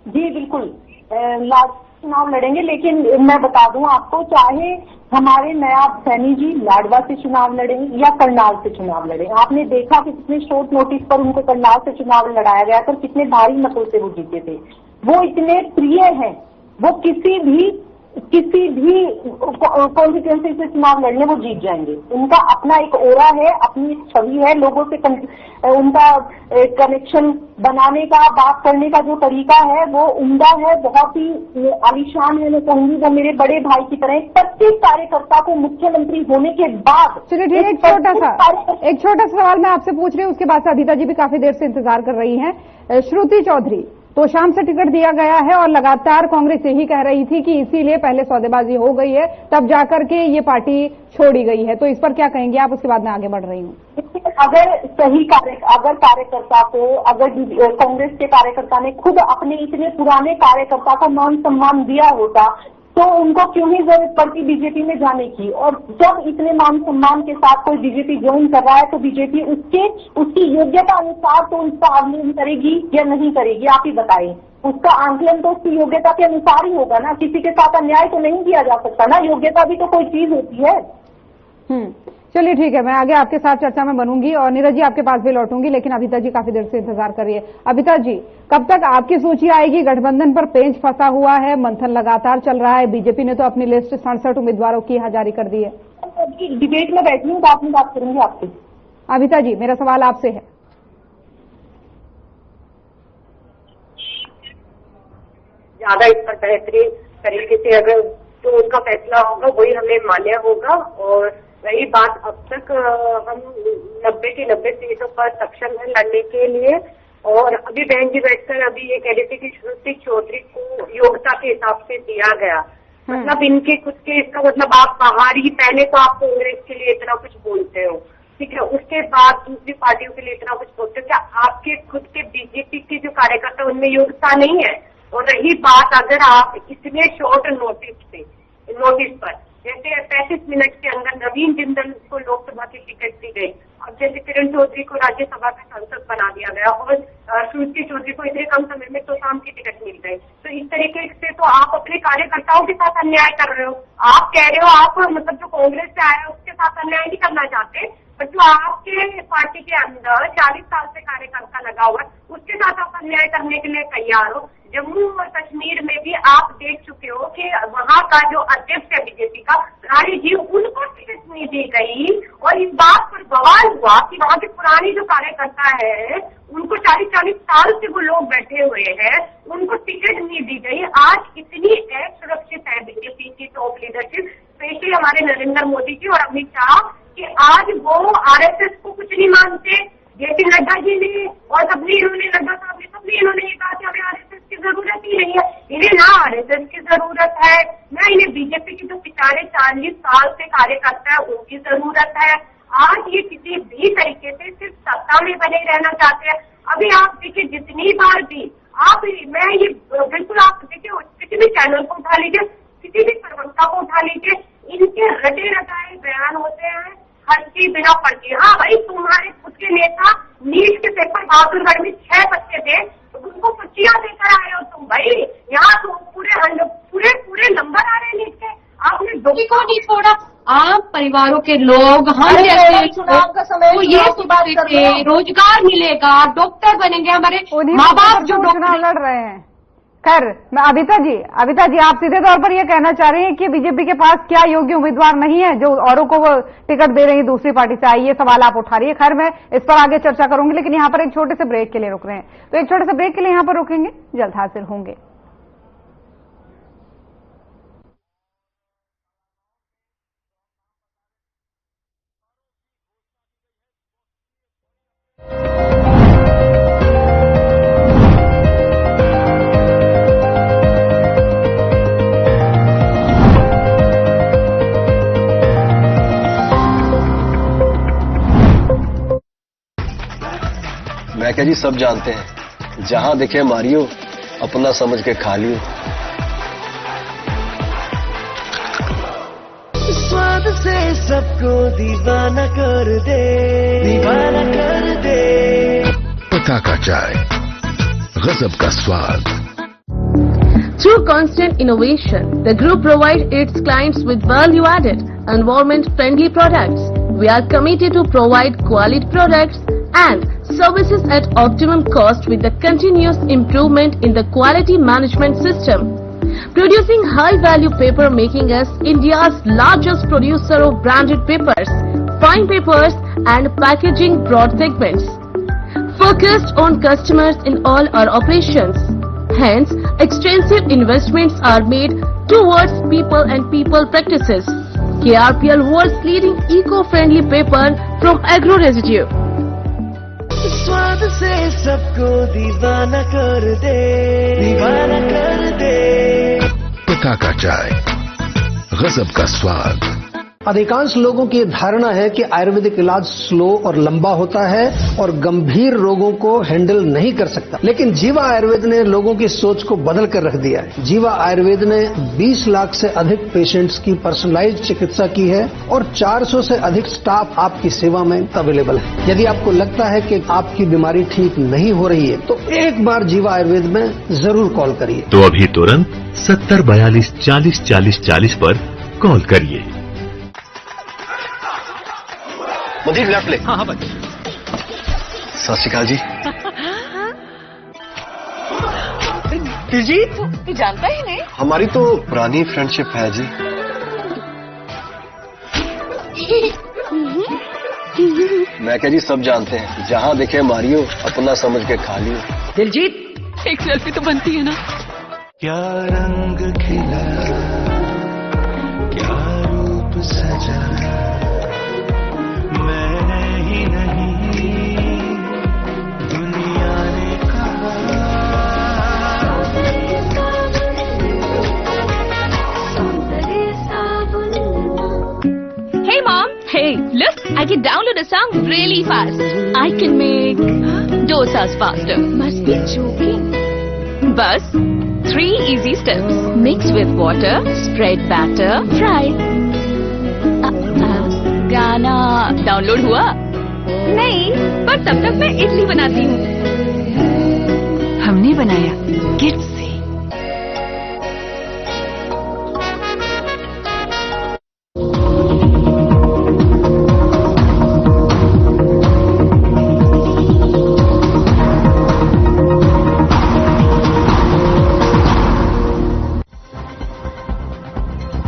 जी बिल्कुल, चुनाव लड़ेंगे, लेकिन मैं बता दूं आपको, चाहे हमारे नायब सैनी जी लाडवा से चुनाव लड़ें या करनाल से चुनाव लड़ें, आपने देखा कि कितने शॉर्ट नोटिस पर उनको करनाल से चुनाव लड़ाया गया था, कितने भारी मतों से वो जीते थे। वो इतने प्रिय हैं, वो किसी भी कॉन्स्टिट्यूएंसी से चुनाव लड़ने वो जीत जाएंगे। उनका अपना एक ओरा है, अपनी एक छवि है, लोगों से उनका कनेक्शन बनाने का, बात करने का जो तरीका है वो उम्दा है, बहुत ही आलीशान है। मैं कहूंगी वो मेरे बड़े भाई की तरह। प्रत्येक कार्यकर्ता को मुख्यमंत्री होने के बाद, चलिए ठीक है, एक छोटा सा सवाल मैं आपसे पूछ रही हूँ, उसके बाद से अभिता जी भी काफी देर से इंतजार कर रही हैं। श्रुति चौधरी तो शाम से टिकट दिया गया है और लगातार कांग्रेस यही कह रही थी कि इसीलिए पहले सौदेबाजी हो गई है, तब जाकर के ये पार्टी छोड़ी गई है। तो इस पर क्या कहेंगे आप? उसके बाद मैं आगे बढ़ रही हूँ। अगर कार्यकर्ता को, अगर कांग्रेस के कार्यकर्ता ने खुद अपने इतने पुराने कार्यकर्ता को मान सम्मान दिया होता तो उनको क्यों ही जरूरत पड़ती बीजेपी में जाने की। और जब इतने मान सम्मान के साथ कोई बीजेपी ज्वाइन कर रहा है तो बीजेपी उसकी योग्यता अनुसार तो उसका आकलन करेगी या नहीं करेगी, आप ही बताइए। उसका आकलन तो उसकी योग्यता के अनुसार ही होगा ना, किसी के साथ अन्याय तो नहीं किया जा सकता ना, योग्यता भी तो कोई चीज होती है। चलिए ठीक है, मैं आगे आपके साथ चर्चा में बनूंगी और नीरज जी आपके पास भी लौटूंगी, लेकिन अभिता जी काफी देर से इंतजार कर रही है। अभिता जी, कब तक आपकी सूची आएगी? गठबंधन पर पेंच फंसा हुआ है, मंथन लगातार चल रहा है। बीजेपी ने तो अपनी लिस्ट 67 उम्मीदवारों की जारी कर दी है। डिबेट में बैठी हूँ, बाद में बात करूंगी आपसे। अभिता जी, मेरा सवाल आपसे है। ज्यादा इस पर बेहतरीन तरीके से अगर जो उनका फैसला होगा वही हमें मान्य होगा। और रही बात, अब तक हम 90 की 90 सीटों पर सक्षम है लड़ने के लिए। और अभी बहन जी बैठकर अभी ये कह रही थी कि श्रुति चौधरी को योग्यता के हिसाब से दिया गया, मतलब इनके खुद के, इसका मतलब आप बाहरी, पहले तो आप कांग्रेस के लिए इतना कुछ बोलते हो, ठीक है, उसके बाद दूसरी पार्टियों के लिए इतना कुछ बोलते हो, क्या आपके खुद के बीजेपी के जो कार्यकर्ता उनमें योग्यता नहीं है? और रही बात, अगर आप इतने शॉर्ट नोटिस पर, जैसे 35 मिनट के अंदर नवीन जिंदल को लोकसभा की टिकट दी गई, अब जैसे किरण चौधरी को राज्यसभा का सांसद बना दिया गया और श्रुति चौधरी को इतने कम समय में तो शाम की टिकट मिल गई, तो इस तरीके से तो आप अपने कार्यकर्ताओं के साथ अन्याय कर रहे हो। आप कह रहे हो आप मतलब जो कांग्रेस से आया है उसके साथ अन्याय नहीं करना चाहते, पर जो आपके पार्टी के अंदर 40 साल से कार्यकर्ता लगा हुआ है उसके साथ आप अन्याय करने के लिए तैयार हो। जम्मू और कश्मीर में भी आप देख चुके हो कि वहां का जो अध्यक्ष है बीजेपी का, रानी जी, उनको टिकट नहीं दी गई। और इस बात पर बवाल हुआ कि वहां के पुराने जो कार्यकर्ता है उनको 40-40 साल से वो लोग बैठे हुए हैं, उनको टिकट नहीं दी गई। आज इतनी सुरक्षित है बीजेपी की टॉप लीडरशिप, स्पेशली हमारे नरेंद्र मोदी जी और अमित शाह कि आज वो आरएसएस को कुछ नहीं मानते। जेपी नड्डा जी ने और सबने इन्होंने, नड्डा साहब ने, सबने इन्होंने ये कहा कि हमें आरएसएस की जरूरत ही नहीं है, इन्हें ना आरएसएस की जरूरत है ना इन्हें बीजेपी की जो पिछले 40 साल से कार्यकर्ता है उनकी जरूरत है। आज ये किसी भी तरीके से सिर्फ सत्ता में बने रहना चाहते हैं। अभी आप देखिए जितनी बार भी मैं ये बिल्कुल आप देखिए किसी भी चैनल को उठा लीजिए, किसी भी प्रवक्ता को उठा लीजिए, इनके रटे रटाए बयान होते हैं हर चीज बिना पढ़ती। हाँ भाई, तुम्हारे खुद के नेता नीट के पेपर बहादुरगढ़ में 6 बच्चे थे, तो उनको पर्चियां देकर आए हो तुम भाई। यहाँ तो पूरे नंबर आ रहे हैं नीट के, आपने डोगी को नहीं छोड़ा। आम परिवारों के लोग हम चुनाव का समय ये सोचते रोजगार मिलेगा, डॉक्टर बनेंगे, हमारे माँ बाप जो चुनाव लड़ रहे हैं। खैर, मैं अविता जी आप सीधे तौर पर यह कहना चाह रही हैं कि बीजेपी के पास क्या योग्य उम्मीदवार नहीं है जो औरों को वो टिकट दे रही है दूसरी पार्टी से आई, ये सवाल आप उठा रही है। खैर, मैं इस पर आगे चर्चा करूंगी, लेकिन यहाँ पर एक छोटे से ब्रेक के लिए रुक रहे हैं, तो एक छोटे से ब्रेक के लिए यहाँ पर रुकेंगे, जल्द हाजिर होंगे। मैं क्या जी सब जानते हैं, जहां दिखे मारियो, अपना समझ के खा लियो। स्वाद से सबको दीवाना कर दे, दीवाना कर दे। पता का चाय, गजब का स्वाद। Through constant innovation, the group provides its clients with value-added, environment-friendly products. We are committed to provide quality products and services at optimum cost with the continuous improvement in the quality management system. Producing high-value paper, making us India's largest producer of branded papers, fine papers and packaging broad segments. Focused on customers in all our operations. Hence, extensive investments are made towards people and people practices. KRPL world's leading eco-friendly paper from agro residue. स्वाद से सबको दीवाना कर दे, दीवाना कर दे। पता का चाय, गजब का स्वाद। अधिकांश लोगों की धारणा है कि आयुर्वेदिक इलाज स्लो और लंबा होता है और गंभीर रोगों को हैंडल नहीं कर सकता, लेकिन जीवा आयुर्वेद ने लोगों की सोच को बदल कर रख दिया है। जीवा आयुर्वेद ने 20 लाख से अधिक पेशेंट्स की पर्सनलाइज्ड चिकित्सा की है और 400 से अधिक स्टाफ आपकी सेवा में अवेलेबल है। यदि आपको लगता है कि आपकी बीमारी ठीक नहीं हो रही है तो एक बार जीवा आयुर्वेद में जरूर कॉल करिए। तो अभी तुरंत 70 42 40 40 40 पर कॉल करिए। मुझे लेफ्ट ले। हाँ भाई। सत श्री अकाल जी। दिलजीत, तू जानता ही नहीं? हमारी तो पुरानी फ्रेंडशिप है जी। मैं क्या जी सब जानते हैं, जहां दिखे मारियो, अपना समझ के खा लियो। दिलजीत, एक सेल्फी तो बनती है ना? क्या रंग खिला, क्या रूप सजा, मैंने ही नहीं दुनिया ने कहा। Hey mom, hey, look, I can download a song really fast. I can make dosas faster. Must be joking. Bus, 3 easy steps. Mix with water, spread batter, fry. गाना डाउनलोड हुआ? नहीं, पर तब तक मैं इडली बनाती हूँ। हमने बनाया किड्स से।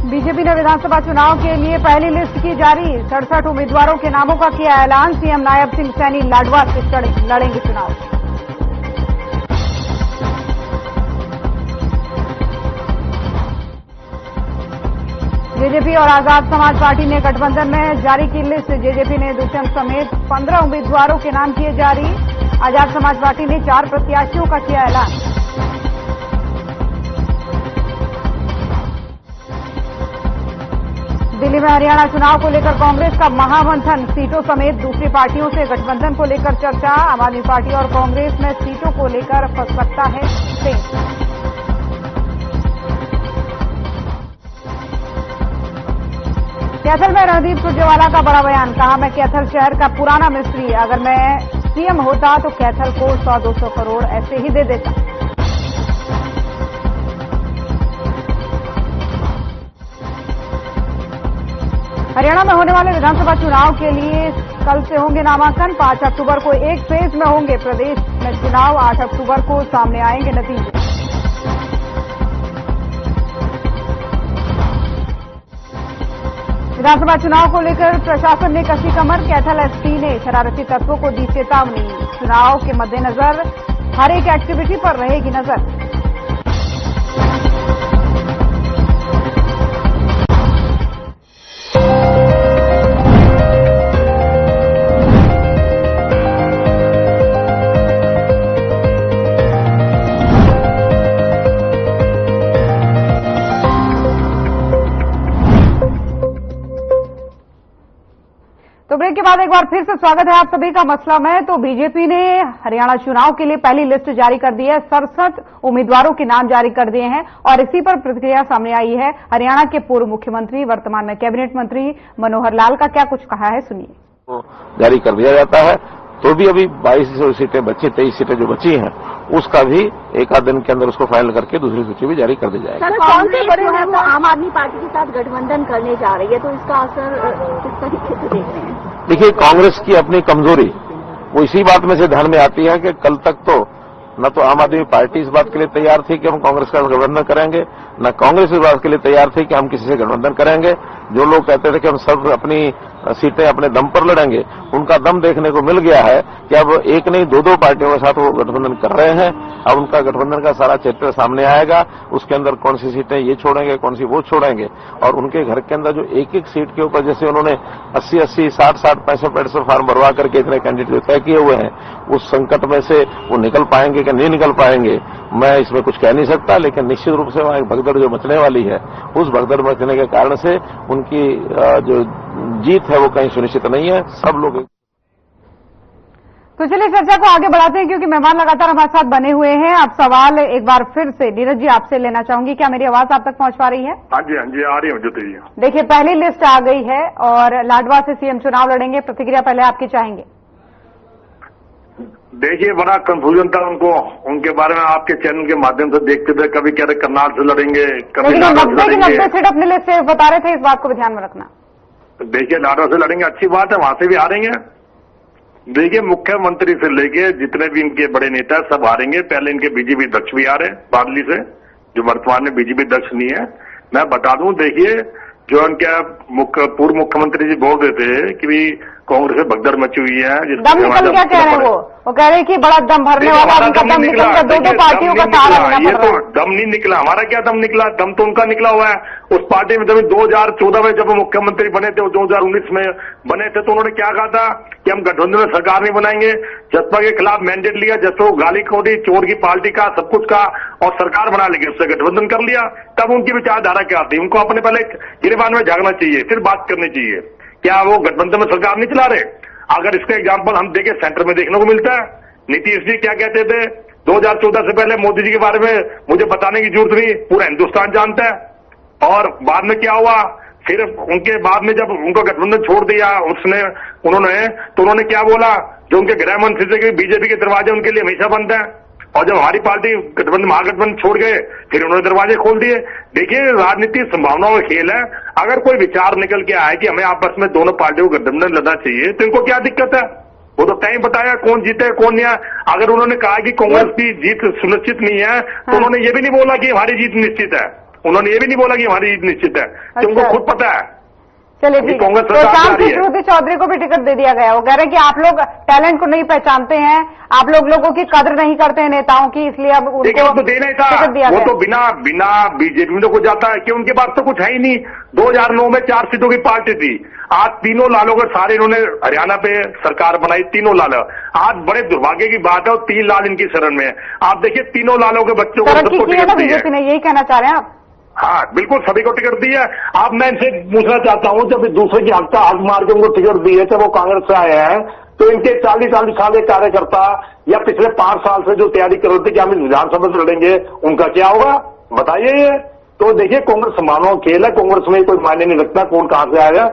बीजेपी ने विधानसभा चुनाव के लिए पहली लिस्ट की जारी। 67 उम्मीदवारों के नामों का किया ऐलान। सीएम नायब सिंह सैनी लाडवा से लड़ेंगे चुनाव। जेजेपी और आजाद समाज पार्टी ने गठबंधन में जारी की लिस्ट। जेजेपी ने दुष्यंत समेत 15 उम्मीदवारों के नाम किए जारी। आजाद समाज पार्टी ने 4 प्रत्याशियों का किया ऐलान। दिल्ली में हरियाणा चुनाव को लेकर कांग्रेस का महामंथन। सीटों समेत दूसरी पार्टियों से गठबंधन को लेकर चर्चा। आम आदमी पार्टी और कांग्रेस में सीटों को लेकर फंस सकता है सेम। कैथल में रणदीप सुरजेवाला का बड़ा बयान। कहा, मैं कैथल शहर का पुराना मिस्त्री, अगर मैं सीएम होता तो कैथल को 100-200 करोड़ ऐसे ही दे देता। हरियाणा में होने वाले विधानसभा चुनाव के लिए कल से होंगे नामांकन। 5 अक्टूबर को एक फेज में होंगे प्रदेश में चुनाव। 8 अक्टूबर को सामने आएंगे नतीजे। विधानसभा चुनाव को लेकर प्रशासन ने कसी कमर। कैथल एसपी ने शरारती तत्वों को दी चेतावनी। चुनाव के मद्देनजर हर एक एक्टिविटी पर रहेगी नजर। तो ब्रेक के बाद एक बार फिर से स्वागत है आप सभी का मसला में। तो बीजेपी ने हरियाणा चुनाव के लिए पहली लिस्ट जारी कर दी है। 67 उम्मीदवारों के नाम जारी कर दिए हैं और इसी पर प्रतिक्रिया सामने आई है हरियाणा के पूर्व मुख्यमंत्री, वर्तमान में कैबिनेट मंत्री मनोहर लाल का। क्या कुछ कहा है, सुनिए। जारी कर दिया जाता है तो भी अभी 22 सीटें बची, 23 सीटें जो बची हैं उसका भी एक आध दिन के अंदर उसको फाइनल करके दूसरी सूची भी जारी कर दी जाएगी। सर, कौन से बड़े हैं वो आम आदमी पार्टी के साथ गठबंधन करने जा रही है, तो इसका असर किस तरीके से देख रहे हैं? देखिए, कांग्रेस की अपनी कमजोरी वो इसी बात में से ध्यान में आती है कि कल तक तो न तो आम आदमी पार्टी इस बात के लिए तैयार थी कि हम कांग्रेस का गठबंधन करेंगे, न कांग्रेस इस बात के लिए तैयार थी कि हम किसी से गठबंधन करेंगे। जो लोग कहते थे कि हम सब अपनी सीटें अपने दम पर लड़ेंगे, उनका दम देखने को मिल गया है कि अब एक नहीं 2-2 पार्टियों के साथ वो गठबंधन कर रहे हैं। अब उनका गठबंधन का सारा चित्र सामने आएगा। उसके अंदर कौन सी सीटें ये छोड़ेंगे, कौन सी वो छोड़ेंगे, और उनके घर के अंदर जो एक-एक सीट के ऊपर जैसे उन्होंने 80-80, 60-60, 65 फार्म भरवा करके इतने कैंडिडेट तय किए हुए हैं, उस संकट में से वो निकल पाएंगे कि नहीं निकल पाएंगे, मैं इसमें कुछ कह नहीं सकता। लेकिन निश्चित रूप से वहां एक भगदड़ जो मचने वाली है, उस भगदड़ मचने के कारण से उनकी जो जीत है वो कहीं सुनिश्चित नहीं है। सब लोग तो चलिए चर्चा को आगे बढ़ाते हैं, क्योंकि मेहमान लगातार हमारे साथ बने हुए हैं। आप सवाल एक बार फिर से नीरज जी आपसे लेना चाहूंगी। क्या मेरी आवाज आप तक पहुंच पा रही है? हाँ जी, आ रही है ज्योति जी। देखिए, पहली लिस्ट आ गई है और लाडवा से सीएम चुनाव लड़ेंगे। प्रतिक्रिया पहले आपकी चाहेंगे। देखिए, बड़ा कंफ्यूजन था उनको, उनके बारे में आपके चैनल के माध्यम से देखते थे। कभी कह रहे करनाल से लड़ेंगे, कभी 90 सीट अपने लिस्ट से बता रहे थे, इस बात को भी ध्यान में रखना। देखिए, लाडवा से लड़ेंगे, अच्छी बात है, वहां से भी हारेंगे। देखिए, मुख्यमंत्री से लेके जितने भी इनके बड़े नेता सब हारेंगे। पहले इनके बीजेपी अध्यक्ष भी हारे बादली से, जो वर्तमान में बीजेपी अध्यक्ष नहीं है। मैं बता दूं, देखिए, जो इनके पूर्व मुख्यमंत्री जी बोल रहे थे कि भी कांग्रेस में भगदड़ मची हुई है। दम निकल क्या कह रहे हैं वो कह रहे हैं कि बड़ा दम भरने वाला उनका दम निकल गया। 2-2 पार्टियों का सहारा लेना पड़ रहा है। दम नहीं निकला, हमारा क्या दम निकला? दम तो उनका निकला हुआ है। उस पार्टी में जब 2014 में जब मुख्यमंत्री बने थे, 2019 में बने थे, तो उन्होंने क्या कहा था कि हम गठबंधन में सरकार नहीं बनाएंगे। जसपा के खिलाफ मैंडेट लिया, जसपा को गाली खोदी, चोर की पार्टी का सब कुछ का, और सरकार बना लेंगे, उससे गठबंधन कर लिया। तब उनकी विचारधारा क्या थी? उनको अपने पहले गिरबान में झांकना चाहिए, फिर बात करनी चाहिए। क्या वो गठबंधन में सरकार नहीं चला रहे? अगर इसका एग्जाम्पल हम देखें, सेंटर में देखने को मिलता है। नीतीश जी क्या कहते थे 2014 से पहले? मोदी जी के बारे में मुझे बताने की जरूरत नहीं, पूरा हिंदुस्तान जानता है। और बाद में क्या हुआ? फिर उनके बाद में जब उनका गठबंधन छोड़ दिया उन्होंने तो उन्होंने क्या बोला? जो उनके गृह मंत्री थे कि बीजेपी के दरवाजे उनके लिए हमेशा बंद है। और जब हमारी पार्टी गठबंधन महागठबंधन छोड़ गए, फिर उन्होंने दरवाजे खोल दिए। देखिए, राजनीति संभावनाओं का खेल है। अगर कोई विचार निकल के आए कि हमें आपस में दोनों पार्टियों को गठबंधन लड़ना चाहिए, तो इनको क्या दिक्कत है? वो तो टाइम बताया कौन जीते कौन नहीं है। अगर उन्होंने कहा कि कांग्रेस की जीत सुनिश्चित नहीं है, तो उन्होंने ये भी नहीं बोला कि हमारी जीत निश्चित है। उन्होंने ये भी नहीं बोला कि हमारी जीत निश्चित है, तो उनको खुद पता है। चलिए ठीक है। कांग्रेस तो सरकार शाम जा रही की है। श्रुति चौधरी को भी टिकट दे दिया गया। वो कह रहे हैं कि आप लोग टैलेंट को नहीं पहचानते हैं, आप लोगों की कदर नहीं करते हैं नेताओं की, इसलिए अब उनको तो देना ही था। टिकट दिया वो गया। तो बिना बीजेपी में को जाता है कि उनके पास तो कुछ है ही नहीं। 2009 में 4 सीटों की पार्टी थी, आज तीनों लालों के सारे इन्होंने हरियाणा पे सरकार बनाई, तीनों लाल। आज बड़े दुर्भाग्य की बात है और 3 लाल इनकी शरण में है। आप देखिए तीनों लालों के बच्चों को तरक्की सबको की है ना टिकट दी है। बीजेपी ने, यही कहना चाह रहे हैं आप? हाँ बिल्कुल, सभी को टिकट दी है। अब मैं इनसे पूछना चाहता हूं, जब दूसरे की हक का हक मार के उनको टिकट दी है, जब वो कांग्रेस से आए हैं, तो इनके 40 साल के कार्यकर्ता या पिछले 5 साल से जो तैयारी कर रहे थे कि हम इस विधानसभा से लड़ेंगे, उनका क्या होगा बताइए ये। तो देखिए कांग्रेस मानव खेल है, कांग्रेस में कोई मायने नहीं रखता कौन कहां से आएगा,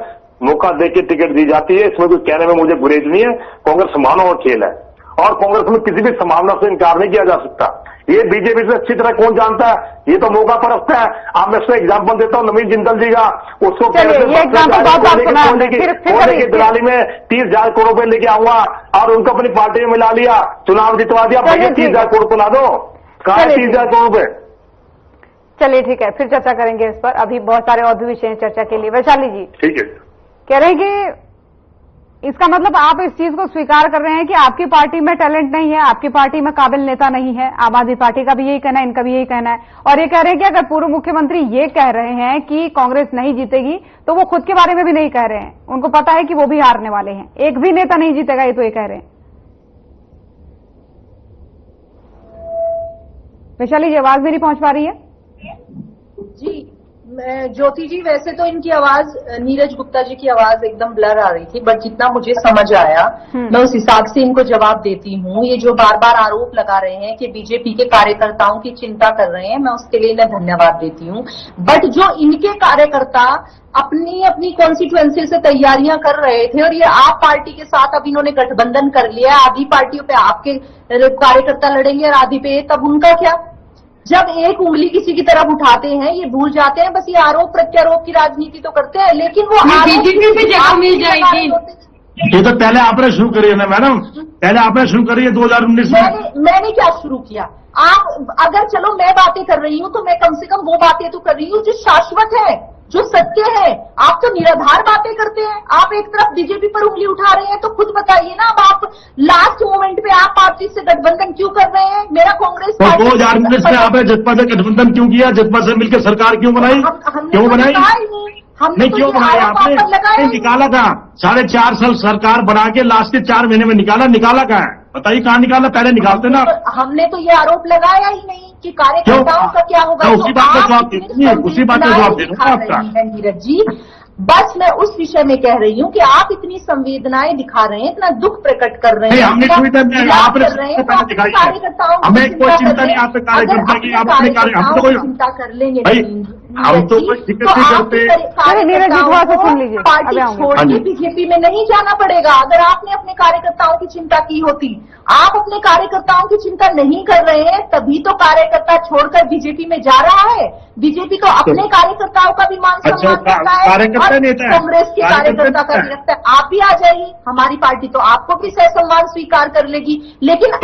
मौका देके टिकट दी जाती है, इसमें कोई कहने में मुझे गुरेज नहीं है। कांग्रेस मानव खेल है और कांग्रेस में किसी भी संभावना से इनकार नहीं किया जा सकता। ये बीजेपी से अच्छी तरह कौन जानता है, ये तो मौका परस्त है। अब मैं इसको एग्जाम्पल देता हूं, नवीन जिंदल जी का, उसको दिवाली में 30,000 करोड़ रुपए लेके आऊंगा और उनको अपनी पार्टी में मिला लिया, चुनाव जितवा दिया, भैया 30,000 करोड़ बना दो, कहा 30,000 करोड़ रुपए। चलिए ठीक है, फिर चर्चा करेंगे इस पर। अभी बहुत सारे और भी विषय हैं चर्चा के लिए। वैशाली जी ठीक है, कह रहे हैं कि इसका मतलब आप इस चीज को स्वीकार कर रहे हैं कि आपकी पार्टी में टैलेंट नहीं है, आपकी पार्टी में काबिल नेता नहीं है। आम आदमी पार्टी का भी यही कहना है, इनका भी यही कहना है। और ये कह रहे हैं कि अगर पूर्व मुख्यमंत्री ये कह रहे हैं कि कांग्रेस नहीं जीतेगी, तो वो खुद के बारे में भी नहीं कह रहे हैं। उनको पता है कि वो भी हारने वाले हैं, एक भी नेता नहीं जीतेगा, ये तो ये कह रहे हैं। वैशाली जी, आवाज मेरी पहुंच पा रही है? जी ज्योति जी, वैसे तो इनकी आवाज, नीरज गुप्ता जी की आवाज एकदम ब्लर आ रही थी, बट जितना मुझे समझ आया मैं उस हिसाब से इनको जवाब देती हूँ। ये जो बार बार आरोप लगा रहे हैं कि बीजेपी के कार्यकर्ताओं की चिंता कर रहे हैं, मैं उसके लिए इन्हें धन्यवाद देती हूँ। बट जो इनके कार्यकर्ता अपनी अपनी कॉन्स्टिट्यूएंसी से तैयारियां कर रहे थे और ये आप पार्टी के साथ अब इन्होंने गठबंधन कर लिया, आधी पार्टियों पे आपके कार्यकर्ता लड़ेंगे और आधी पे, तब उनका क्या? जब एक उंगली किसी की तरफ उठाते हैं ये भूल जाते हैं, बस ये आरोप प्रत्यारोप की राजनीति तो करते हैं, लेकिन वो बीजेपी पे जगह मिल जाएगी। ये तो पहले आपने शुरू करी है ना मैडम, पहले आपने शुरू करी है 2019 में। मैंने क्या शुरू किया? आप अगर चलो मैं बातें कर रही हूँ तो मैं कम से कम वो बातें तो कर रही हूँ जो शाश्वत है, जो सत्य है। आप तो निराधार बातें करते हैं। आप एक तरफ बीजेपी पर उंगली उठा रहे हैं, तो खुद बताइए ना। अब आप लास्ट मोमेंट पे आप पार्टी से गठबंधन क्यों कर रहे हैं? मेरा कांग्रेस तो 2019 में आपने जसपा से गठबंधन क्यों किया? जसपा से मिलकर सरकार क्यों बनाई? क्यों बनाई? नहीं क्यों बनाया आपने? निकाला था 4.5 साल सरकार बना के लास्ट के 4 महीने में निकाला कहाँ है? बताइए कहाँ निकाला? पहले निकालते ना। हमने तो ये आरोप लगाया ही नहीं कि कार्यकर्ताओं का क्या होगा। उसी बात का जवाब दे दूंगी, उसी बात का जवाब दे दूंगा आपका। नीरज जी, बस मैं उस विषय में कह रही हूँ कि आप इतनी संवेदनाएं दिखा रहे हैं, इतना दुख प्रकट कर रहे हैं। हमने आपने हमें कोई चिंता नहीं आपके कार्यकर्ता की, आप अपने हम तो कोई चिंता कर लेंगे। हम तो कोई दिक्कत नहीं करते। नीरज जी थोड़ा सा सुन लीजिए, पार्टी छोड़ के बीजेपी में नहीं जाना पड़ेगा। अगर आपने अपने कार्यकर्ताओं की चिंता की होती, आप अपने कार्यकर्ताओं की चिंता नहीं कर रहे हैं, तभी तो कार्यकर्ता छोड़कर बीजेपी में जा रहा है। बीजेपी को अपने कार्यकर्ताओं का भी मान सम्मान करता है और कांग्रेस के कार्यकर्ता का भी रखता है। आप भी आ जाइए, हमारी पार्टी तो आपको भी सह सम्मान स्वीकार कर लेगी। लेकिन आप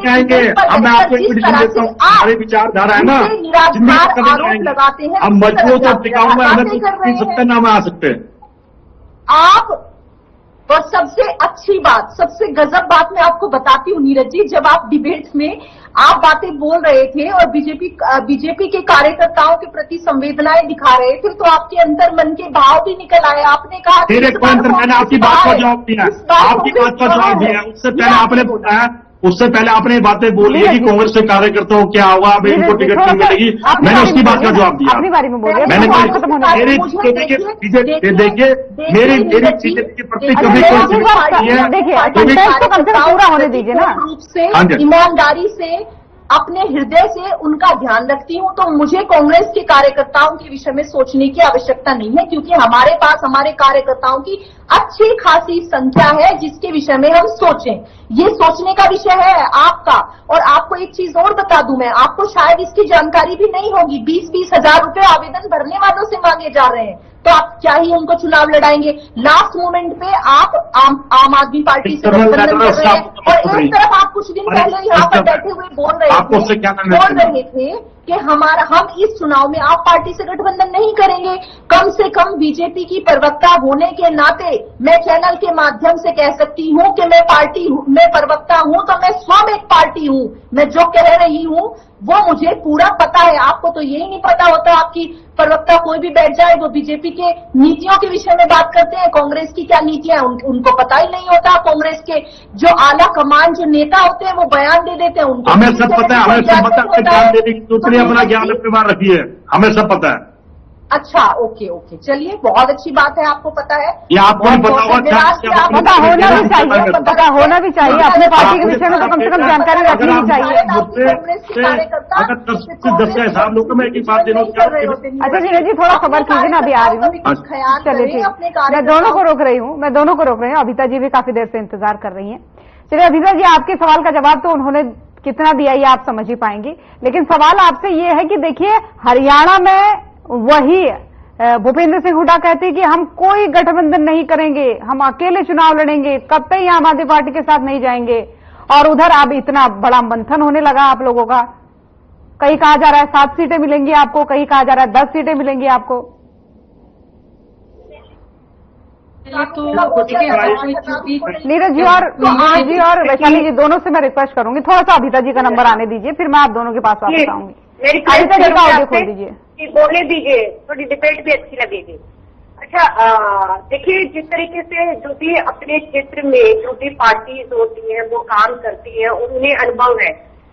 आएंगे, अब मैं आपको एक देता हूँ, हमारी विचारधारा है ना, निराधार आरोप लगाते हैं। हम मजबूत और टिकाऊ में हमें सत्यानामा आ सकते हैं। आप और सबसे अच्छी बात, सबसे गजब बात मैं आपको बताती हूँ नीरज जी, जब आप डिबेट्स में आप बातें बोल रहे थे और बीजेपी के कार्यकर्ताओं के प्रति संवेदनाएं दिखा रहे थे, तो आपके अंतर मन के भाव भी निकल आए। आपने कहा मैंने आपकी बात का जवाब दिया, आपकी बात का जवाब दिया। उससे पहले आपने बताया, उससे पहले आपने बातें बोली है कि कांग्रेस के कार्यकर्ताओं क्या होगा, अब इनको टिकट नहीं मिलेगी। मैंने उसकी बात का जवाब दिया। अपनी बारी में बोलिए। मैंने देखिए मेरी बीजेपी के प्रति कभी देखिए कम से कम पूरा होने दीजिए ना। रूप से ईमानदारी से अपने हृदय से उनका ध्यान रखती हूँ, तो मुझे कांग्रेस के कार्यकर्ताओं के विषय में सोचने की आवश्यकता नहीं है, क्योंकि हमारे पास हमारे कार्यकर्ताओं की अच्छी खासी संख्या है जिसके विषय में हम सोचें। ये सोचने का विषय है आपका। और आपको एक चीज और बता दूं मैं, आपको शायद इसकी जानकारी भी नहीं होगी, 20-20 हजार रुपए आवेदन भरने वालों से मांगे जा रहे हैं, तो आप क्या ही उनको चुनाव लड़ाएंगे? लास्ट मोमेंट पे आप आम आदमी पार्टी से गठबंधन कर रहे हैं और एक तरफ आप कुछ दिन पहले यहाँ पर बैठे हुए बोल रहे थे कि हम इस चुनाव में आप पार्टी से गठबंधन नहीं करेंगे। कम से कम बीजेपी की प्रवक्ता होने के नाते मैं चैनल के माध्यम से कह सकती हूँ कि मैं प्रवक्ता हूँ तो मैं स्वयं एक पार्टी हूँ। मैं जो कह रही हूँ वो मुझे पूरा पता है। आपको तो यही नहीं पता होता, आपकी प्रवक्ता कोई भी बैठ जाए वो बीजेपी के नीतियों के विषय में बात करते हैं, कांग्रेस की क्या नीतियां उनको पता ही नहीं होता। कांग्रेस के जो आला कमान जो नेता होते हैं वो बयान दे देते हैं, उनको हमें सब पता है, हमें सब पता है, ज्ञान देने की दूसरी अपना ज्ञान अपने बाहर रखी है, हमें सब पता है। अच्छा, ओके, चलिए, बहुत अच्छी बात है, आपको पता है। ये आपको नहीं पता होगा, पता होना भी चाहिए, पता होना भी चाहिए। अपने पार्टी के विषय में तो कम से कम जानकारी रखनी भी चाहिए। दस का हिसाब लो, मैं एक बात देना। अच्छा जी, थोड़ा खबर कीजिए ना, अभी आ रही हूँ। चलिए ठीक, मैं दोनों को रोक रही हूँ। अभिता जी भी काफी देर से इंतजार कर रही हैं। चलिए अभिता जी, आपके सवाल का जवाब तो उन्होंने कितना दिया ये आप समझ ही पाएंगी, लेकिन सवाल आपसे ये है कि देखिए हरियाणा में वही भूपेंद्र सिंह हुड्डा कहते हैं कि हम कोई गठबंधन नहीं करेंगे, हम अकेले चुनाव लड़ेंगे, कतई आम आदमी पार्टी के साथ नहीं जाएंगे। और उधर अब इतना बड़ा मंथन होने लगा आप लोगों का, कहीं कहा जा रहा है 7 सीटें मिलेंगी आपको, कहीं कहा जा रहा है 10 सीटें मिलेंगी आपको। नीरज जी और वैशाली जी दोनों से मैं रिक्वेस्ट करूंगी, थोड़ा सा अभिता जी का नंबर आने दीजिए, फिर मैं आप दोनों के पास वापस आऊंगी। अभिता जी का ऑडियो खोल दीजिए, बोलने दीजिए, थोड़ी डिबेट भी अच्छी लगेगी। अच्छा, देखिए, जिस तरीके से जो भी अपने क्षेत्र में जो भी पार्टीज होती हैं वो काम करती है और उन्हें अनुभव है।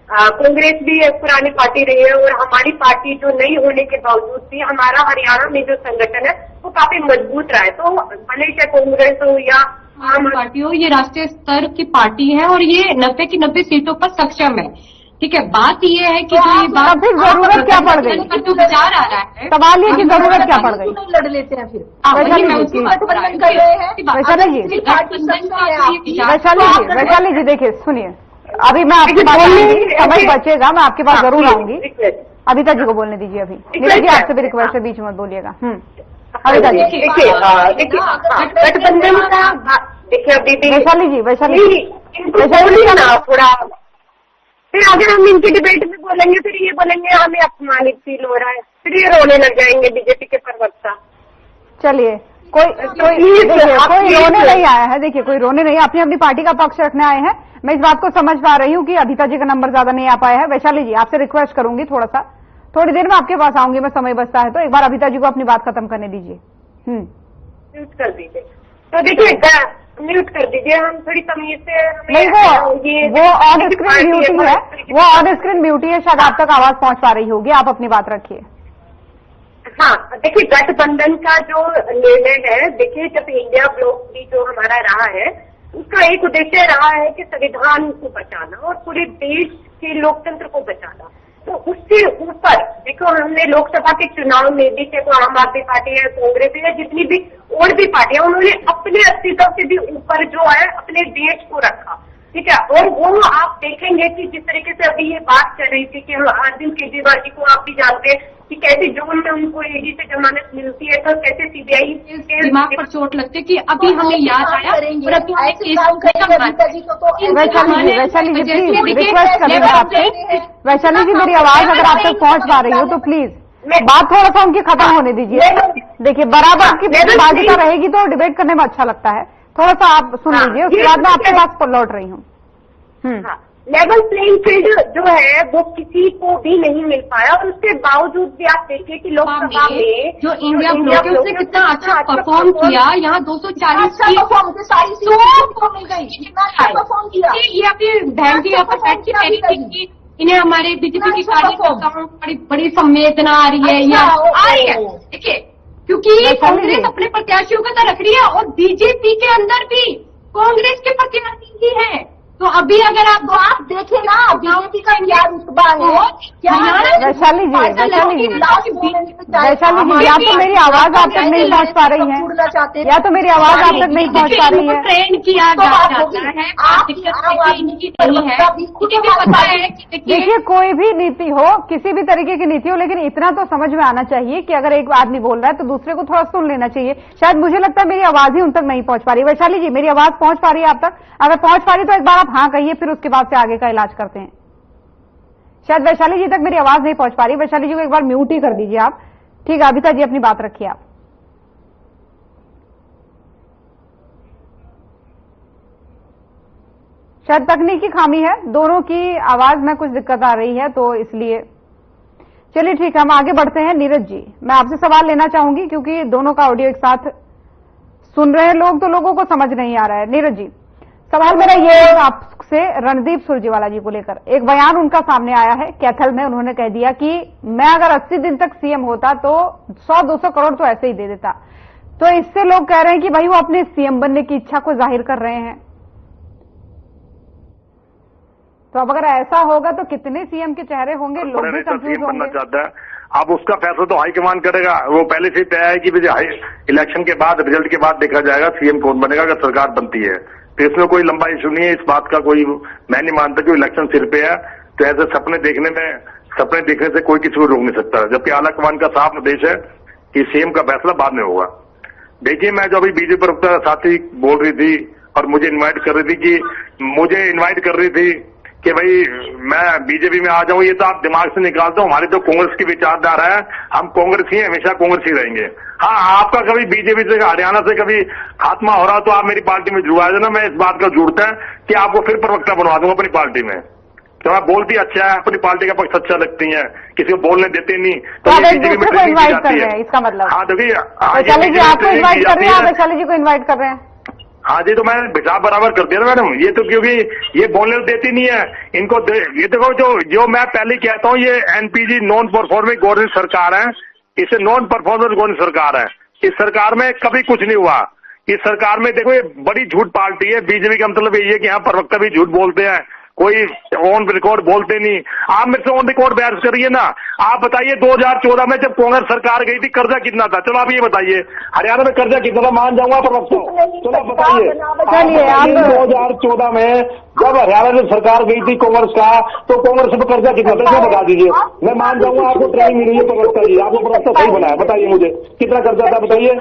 कांग्रेस भी एक पुरानी पार्टी रही है और हमारी पार्टी जो नई होने के बावजूद भी हमारा हरियाणा में जो संगठन है वो काफी मजबूत रहा है। तो भले चाहे कांग्रेस हो या आम पार्टी हो, ये राष्ट्रीय स्तर की पार्टी है और ये 90 की 90 सीटों पर सक्षम है। ठीक है, बात ये है कि तो बात जरूरत क्या पड़ गई, जो विचार आ रहा है, सवाल ये कि जरूरत क्या पड़ गई। लड़ लेते हैं फिर वैशाली जी देखिए, सुनिए, अभी मैं आपकी बात समय बचेगा, मैं आपके पास जरूर आऊंगी। अभिता जी को बोलने दीजिए अभी। नीरज जी, आपसे भी रिक्वेस्ट है, बीच में मत बोलिएगा। अभिता जी देखिए, गठबंधन का देखिए अभी वैशाली जी ना थोड़ा, फिर अगर हम इनकी डिबेट में बोलेंगे फिर ये बोलेंगे हमें अपमानित फील हो रहा है, फिर ये रोने लग जाएंगे बीजेपी के प्रवक्ता। चलिए, कोई रोने नहीं आया है, देखिए कोई रोने नहीं, अपनी अपनी पार्टी का पक्ष रखने आए हैं। मैं इस बात को समझ पा रही हूँ कि अभिता जी का नंबर ज्यादा नहीं आ पाया है। वैशाली जी, आपसे रिक्वेस्ट करूंगी, थोड़ी देर में आपके पास आऊंगी मैं, समय बचता है तो एक बार अभिता जी को अपनी बात खत्म करने दीजिए। म्यूट कर दीजिए, तो देखिए म्यूट कर दीजिए, हम थोड़ी तमीज से नहीं, वो ऑन स्क्रीन म्यूट ही है, वो ऑन स्क्रीन म्यूट ही है, शायद आप तक आवाज पहुंच पा रही होगी, आप अपनी बात रखिए। हाँ, देखिए, गठबंधन का जो निर्णय है, देखिए जब इंडिया ब्लॉक भी जो हमारा रहा है उसका एक उद्देश्य रहा है कि संविधान को बचाना और पूरे देश के लोकतंत्र को बचाना। तो उससे ऊपर देखो, हमने लोकसभा के चुनाव में भी, चाहे आम आदमी पार्टी है, कांग्रेस है, जितनी भी और भी पार्टियां, उन्होंने अपने अस्तित्व से भी ऊपर जो है अपने देश को रखा। ठीक है, और वो आप देखेंगे कि जिस तरीके से अभी ये बात चल रही थी कि अरविंद केजरीवाल जी को आप भी जानते हैं कि कैसे जोन में उनको ईडी से जमानत मिलती है, तो कैसे सीबीआई दिमाग पर चोट लगती है कि अभी हमें याद आया और अभी वैशाली जी प्लीज रिक्वेस्ट करेंगे आपसे। वैशाली जी, मेरी आवाज अगर आप तक पहुंच पा रही हो तो प्लीज बात थोड़ा सा उनकी खत्म होने दीजिए। देखिए, बराबर की भागीदार रहेगी तो डिबेट करने में अच्छा लगता है, थोड़ा सा आप सुन लीजिए, उसके बाद मैं आपके पास लौट रही हूँ। लेवल प्लेइंग फील्ड जो है वो किसी को भी नहीं मिल पाया और उसके बावजूद भी आप देखिए कि लोकसभा में जो इंडिया ब्लॉक है उसने कितना अच्छा परफॉर्म किया। यहाँ 240 मिल गई, परफॉर्म किया। ये अपनी बहन जी यहाँ पर बैठ के कह रही थी कि इन्हें हमारे बीजेपी की कार्यकर्ताओं बड़ी संवेदना आ रही है, या आ रही है। देखिए, क्योंकि कांग्रेस अपने प्रत्याशियों का तो रख रही है और बीजेपी के अंदर भी कांग्रेस के प्रत्याशी ही है। तो अभी अगर आप देखें ना, बीजेपी का क्या रुतबा है, वैशाली जी, या तो मेरी आवाज आप तक नहीं पहुंच पा रही है, या तो मेरी आवाज आप तक नहीं पहुंच पा रही है। ट्रेन किया जाता है। देखिए, कोई भी नीति हो, किसी भी तरीके की नीति हो, लेकिन इतना तो समझ में आना चाहिए कि अगर एक आदमी बोल रहा है तो दूसरे को थोड़ा सुन लेना चाहिए। शायद मुझे लगता है मेरी आवाज ही उन तक नहीं पहुंच पा रही। वैशाली जी, मेरी आवाज पहुंच पा रही है आप तक? अगर पहुंच पा रही तो एक बार आप हाँ कहिए, फिर उसके बाद से आगे का इलाज करते हैं। शायद वैशाली जी तक मेरी आवाज नहीं पहुंच पा रही। वैशाली जी को एक बार म्यूट ही कर दीजिए आप। ठीक है, अभिता जी अपनी बात रखिए आप। शायद तकनीकी खामी है, दोनों की आवाज में कुछ दिक्कत आ रही है, तो इसलिए चलिए ठीक है, हम आगे बढ़ते हैं। नीरज जी, मैं आपसे सवाल लेना चाहूंगी क्योंकि दोनों का ऑडियो एक साथ सुन रहे हैं लोग, तो लोगों को समझ नहीं आ रहा है। नीरज जी, सवाल मेरा ये है आपसे रणदीप सुरजेवाला जी को लेकर। एक बयान उनका सामने आया है कैथल में, उन्होंने कह दिया कि मैं अगर 80 दिन तक सीएम होता तो 100-200 करोड़ तो ऐसे ही दे देता। तो इससे लोग कह रहे हैं कि भाई वो अपने सीएम बनने की इच्छा को जाहिर कर रहे हैं। तो अब अगर ऐसा होगा तो कितने सीएम के चेहरे होंगे, लोग भी कंफ्यूज होंगे। चाहता है अब उसका फैसला तो हाईकमान करेगा। वो पहले से तय है कि इलेक्शन के बाद, रिजल्ट के बाद देखा जाएगा सीएम कौन बनेगा अगर सरकार बनती है। तो इसमें कोई लंबा इशू नहीं है, इस बात का कोई मैं नहीं मानता कि इलेक्शन सिर पे है। तो ऐसे सपने देखने से कोई किसी को रोक नहीं सकता, जबकि आलाकमान का साफ निर्देश है कि सीएम का फैसला बाद में होगा। देखिए, मैं जो अभी बीजेपी प्रवक्ता साथी बोल रही थी और मुझे इन्वाइट कर रही थी कि भाई मैं बीजेपी में आ जाऊं, ये तो आप दिमाग से निकाल दो। हमारे जो कांग्रेस की विचारधारा है, हम कांग्रेस ही हमेशा कांग्रेस ही रहेंगे। हाँ, आपका कभी बीजेपी से, हरियाणा से कभी खात्मा हो रहा तो आप मेरी पार्टी में जुड़वा देना। मैं इस बात का जुड़ता है कि आपको फिर प्रवक्ता बनवा दूंगा अपनी पार्टी में। तो आप बोलती अच्छा है, अपनी पार्टी का पक्ष अच्छा लगती है, किसी को बोलने देते नहीं, तो बीजेपी में ट्रेनिंग दी जाती है। इसका मतलब हाँ देखिए, वैशाली जी आपको इन्वाइट कर रहे हैं, वैशाली जी को इन्वाइट कर रहे हैं। हाँ जी, तो मैं हिसाब बराबर कर दिया ना मैडम। ये तो क्योंकि ये बोलने देती नहीं है इनको। ये देखो, जो मैं पहले कहता हूँ, ये एनपीजी नॉन परफॉर्मिंग गवर्नेंस सरकार है, इसे नॉन परफॉर्मेंस गवर्नेंस सरकार है। इस सरकार में कभी कुछ नहीं हुआ। इस सरकार में देखो, ये बड़ी झूठ पार्टी है। बीजेपी का मतलब यही है कि यहाँ प्रवक्ता भी झूठ बोलते हैं, कोई ऑन रिकॉर्ड बोलते नहीं। आप मेरे से ऑन रिकॉर्ड बहस करिए ना। आप बताइए 2014 में जब कांग्रेस सरकार गई थी, कर्जा कितना था? चलो आप ये बताइए, हरियाणा में कर्जा कितना था? मान जाऊंगा प्रवक्ता, चलो बताइए। 2014 में जब हरियाणा में सरकार गई थी कांग्रेस का, तो कांग्रेस में कर्जा कितना था? बता दीजिए, मैं मान जाऊंगा। आपको ट्रेनिंग मिली है प्रवक्ता जी, आपको प्रवक्ता सही बनाया। बताइए मुझे कितना कर्जा था, बताइए।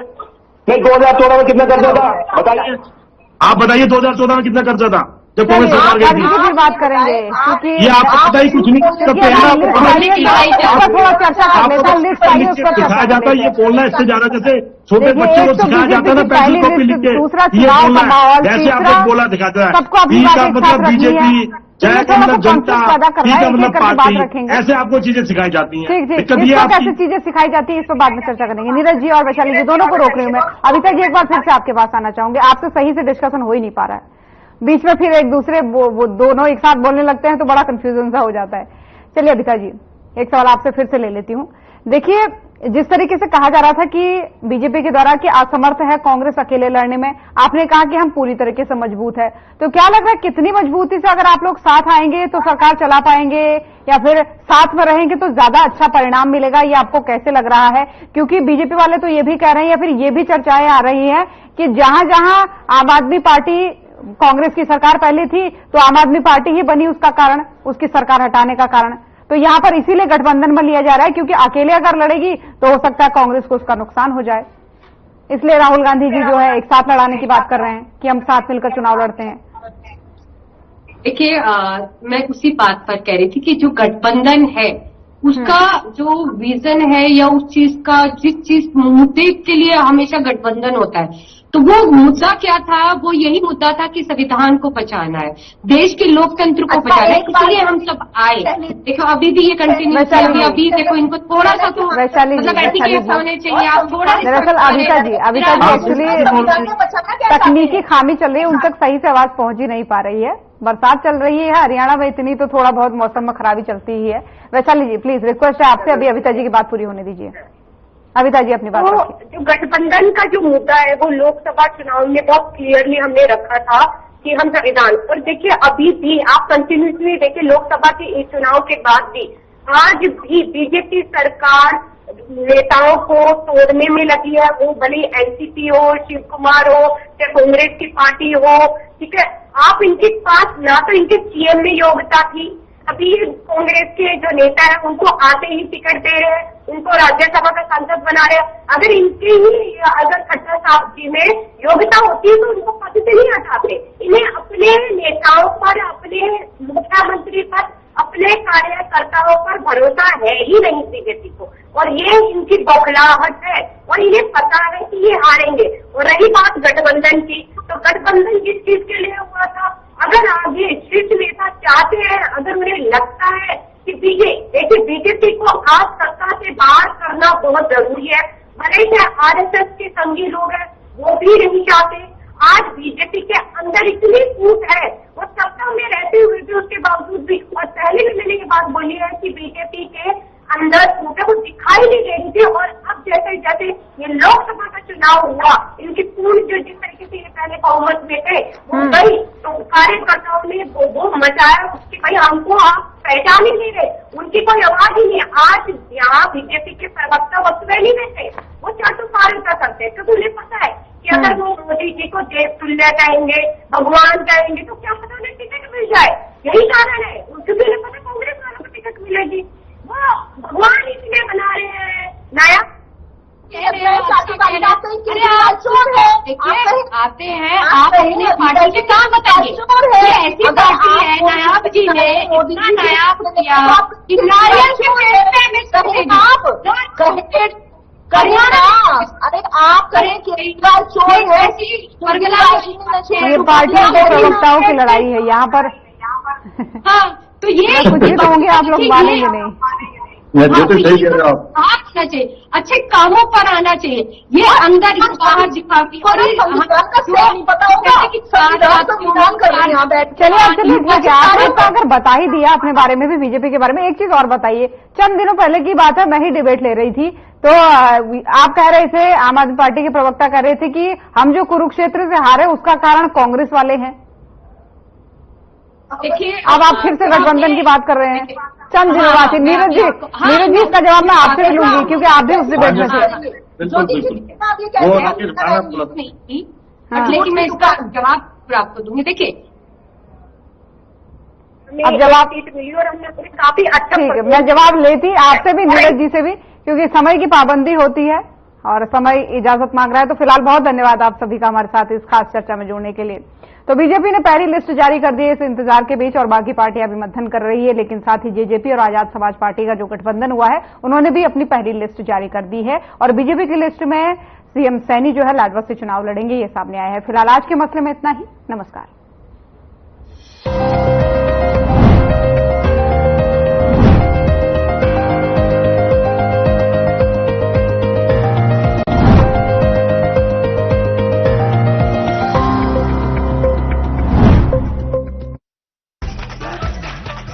नहीं, 2014 में कितना कर्जा था बताइए। आप बताइए 2014 में कितना कर्जा था जब कांग्रेस सरकार गई थी? बात करेंगे क्योंकि ये आपको पता ही कुछ नहीं। सिखाया जाता है ये बोलना, इससे ज्यादा जैसे छोटे बच्चों को सिखाया जाता है ना पेंसिल कॉपी लिख के, ये बोलना जैसे आपने बोला दिखाता है। पी का मतलब बीजेपी, जय का मतलब जनता, पी का मतलब पार्टी, ऐसे आपको चीजें सिखाई जाती हैं। ठीक, कैसे चीजें सिखाई जाती है इस पर बाद में चर्चा करेंगे। नीरज जी और वैशाली जी दोनों को रोक रही हूँ मैं। अभिता जी, एक बार फिर से आपके पास आना चाहूंगे। आपसे सही से डिस्कशन हो ही नहीं पा रहा है, बीच में फिर एक दूसरे वो दोनों एक साथ बोलने लगते हैं तो बड़ा कंफ्यूजन सा हो जाता है। चलिए अभिता जी, एक सवाल आपसे फिर से ले लेती हूँ। देखिए, जिस तरीके से कहा जा रहा था कि बीजेपी के द्वारा कि असमर्थ है कांग्रेस अकेले लड़ने में, आपने कहा कि हम पूरी तरीके से मजबूत है। तो क्या लग रहा है कितनी मजबूती से अगर आप लोग साथ आएंगे तो सरकार चला पाएंगे, या फिर साथ में रहेंगे तो ज्यादा अच्छा परिणाम मिलेगा? ये आपको कैसे लग रहा है? क्योंकि बीजेपी वाले तो ये भी कह रहे हैं, या फिर ये भी चर्चाएं आ रही है कि जहां जहां आम आदमी पार्टी, कांग्रेस की सरकार पहले थी तो आम आदमी पार्टी ही बनी उसका कारण, उसकी सरकार हटाने का कारण। तो यहां पर इसीलिए गठबंधन में लिया जा रहा है क्योंकि अकेले अगर लड़ेगी तो हो सकता है कांग्रेस को उसका नुकसान हो जाए। इसलिए राहुल गांधी जी जो है एक साथ लड़ाने की बात कर रहे हैं कि हम साथ मिलकर चुनाव लड़ते हैं। देखिए, मैं उसी बात पर कह रही थी कि जो गठबंधन है उसका जो विजन है, या उस चीज का, जिस चीज मुद्दे के लिए हमेशा गठबंधन होता है, तो वो मुद्दा क्या था? वो यही मुद्दा था कि संविधान को बचाना है, देश के लोकतंत्र को बचाना है, इसलिए हम सब आए। देखो, अभी भी ये कंटिन्यू, अभी देखो इनको थोड़ा सा तो मतलब एटिकेट्स होने चाहिए। आप थोड़ा, दरअसल अभिता जी एक्चुअली तकनीकी खामी चल रही है, उन तक सही से आवाज पहुंच ही नहीं पा रही है। बरसात चल रही है हरियाणा में इतनी, तो थोड़ा बहुत मौसम में खराबी चलती ही है। वैशाली जी प्लीज रिक्वेस्ट है आपसे, अभी अभिता जी की बात पूरी होने दीजिए। अभिता जी अपनी बात रखिए। जो गठबंधन का जो मुद्दा है वो लोकसभा चुनाव में बहुत क्लियरली हमने रखा था कि हम संविधान, और देखिए अभी भी आप कंटिन्यूसली देखिए लोकसभा के चुनाव के बाद भी आज भी बीजेपी सरकार नेताओं को तोड़ने में लगी है। वो भले एनसीपी हो, शिव कुमार हो, चाहे कांग्रेस की पार्टी हो, ठीक है। आप इनके पास ना तो इनके सीएम में योग्यता थी, अभी कांग्रेस के जो नेता है उनको आते ही टिकट दे रहे हैं, उनको राज्यसभा का सांसद बना रहे हैं। अगर इनके ही अगर खट्टर साहब जी में योग्यता होती है तो उनको पद से नहीं हटाते। इन्हें अपने नेताओं पर, अपने मुख्यमंत्री पर अपने कार्यकर्ताओं पर भरोसा है ही नहीं बीजेपी को, और ये इनकी बौखलाहट है और इन्हें पता है कि ये हारेंगे। और रही बात गठबंधन की, तो गठबंधन किस चीज के लिए हुआ था? अगर आगे शीर्ष नेता चाहते हैं, अगर उन्हें लगता है कि देखिए बीजेपी को आज सत्ता से बाहर करना बहुत जरूरी है, भले ही आरएसएस के संगी लोग हैं वो भी नहीं चाहते। आज बीजेपी के अंदर इतनी फूट है, वो सत्ता में रहते हुए भी उसके बावजूद भी, और पहले भी मैंने ये बात बोली है कि बीजेपी के अंदर फूट है, वो दिखाई नहीं दे रही थी। और अब जैसे जैसे ये लोकसभा का चुनाव हुआ, इनकी पूरी जो जिस तरीके से ये पहले बहुमत में थे वो गई, तो कार्यकर्ताओं ने वो मचाया उसकी भाई हमको आप पहचान ही नहीं रहे, उनकी कोई आवाज ही नहीं है। आज यहाँ बीजेपी के प्रवक्ता वसुएली में थे, वो चाटुकारिता करते, क्योंकि उन्हें पता है कि अगर वो मोदी जी को देव तुल्य कहेंगे, भगवान कहेंगे, तो क्या पता उन्हें टिकट मिल जाए। यही कारण है, क्योंकि उन्हें पता कांग्रेस वालों को टिकट मिलेगी, वो भगवान इसलिए बना रहे हैं नया। देखिए आते हैं आप अपनी पार्टी के काम बताइए। ऐसी पार्टी है नायाब जी ने इतना नायाब किया कि नारियल अरे आप करें केजरीवाल चोर है, ये पार्टियों के प्रवक्ताओं की लड़ाई है यहाँ पर। हाँ तो ये कुछ भी कहोगे आप लोग मानेंगे नहीं। सही कह रहे हो आप। आना चाहिए, अच्छे कामों पर आना चाहिए, ये अंदर बाहर दिखाती और चलिए आपने तो अगर बता ही दिया अपने बारे में भी, बीजेपी के बारे में, एक चीज और बताइए। चंद दिनों पहले की बात है, मैं ही डिबेट ले रही थी, तो आप कह रहे थे, आम आदमी पार्टी के प्रवक्ता कह रहे थे कि हम जो कुरुक्षेत्र से हारे उसका कारण कांग्रेस वाले हैं। देखिए अब आप फिर से गठबंधन की बात कर रहे हैं। चंद दिनों बाद नीरज जी इसका जवाब मैं आपसे लूंगी, क्योंकि आप भी उस डिबेट में थे। लेकिन मैं इसका जवाब प्राप्त दूंगी। देखिए अब जवाब और हमने काफी अच्छा, ठीक है, मैं जवाब लेती आपसे भी, नीरज जी से भी, क्योंकि समय की पाबंदी होती है और समय इजाजत मांग रहा है। तो फिलहाल बहुत धन्यवाद आप सभी का हमारे साथ इस खास चर्चा में जुड़ने के लिए। तो बीजेपी ने पहली लिस्ट जारी कर दी है इस इंतजार के बीच, और बाकी पार्टियां भी मंथन कर रही है, लेकिन साथ ही जेजेपी और आजाद समाज पार्टी का जो गठबंधन हुआ है उन्होंने भी अपनी पहली लिस्ट जारी कर दी है, और बीजेपी की लिस्ट में सीएम सैनी जो है लाजपत से चुनाव लड़ेंगे, ये सामने आया है। फिलहाल आज के मसले में इतना ही। नमस्कार।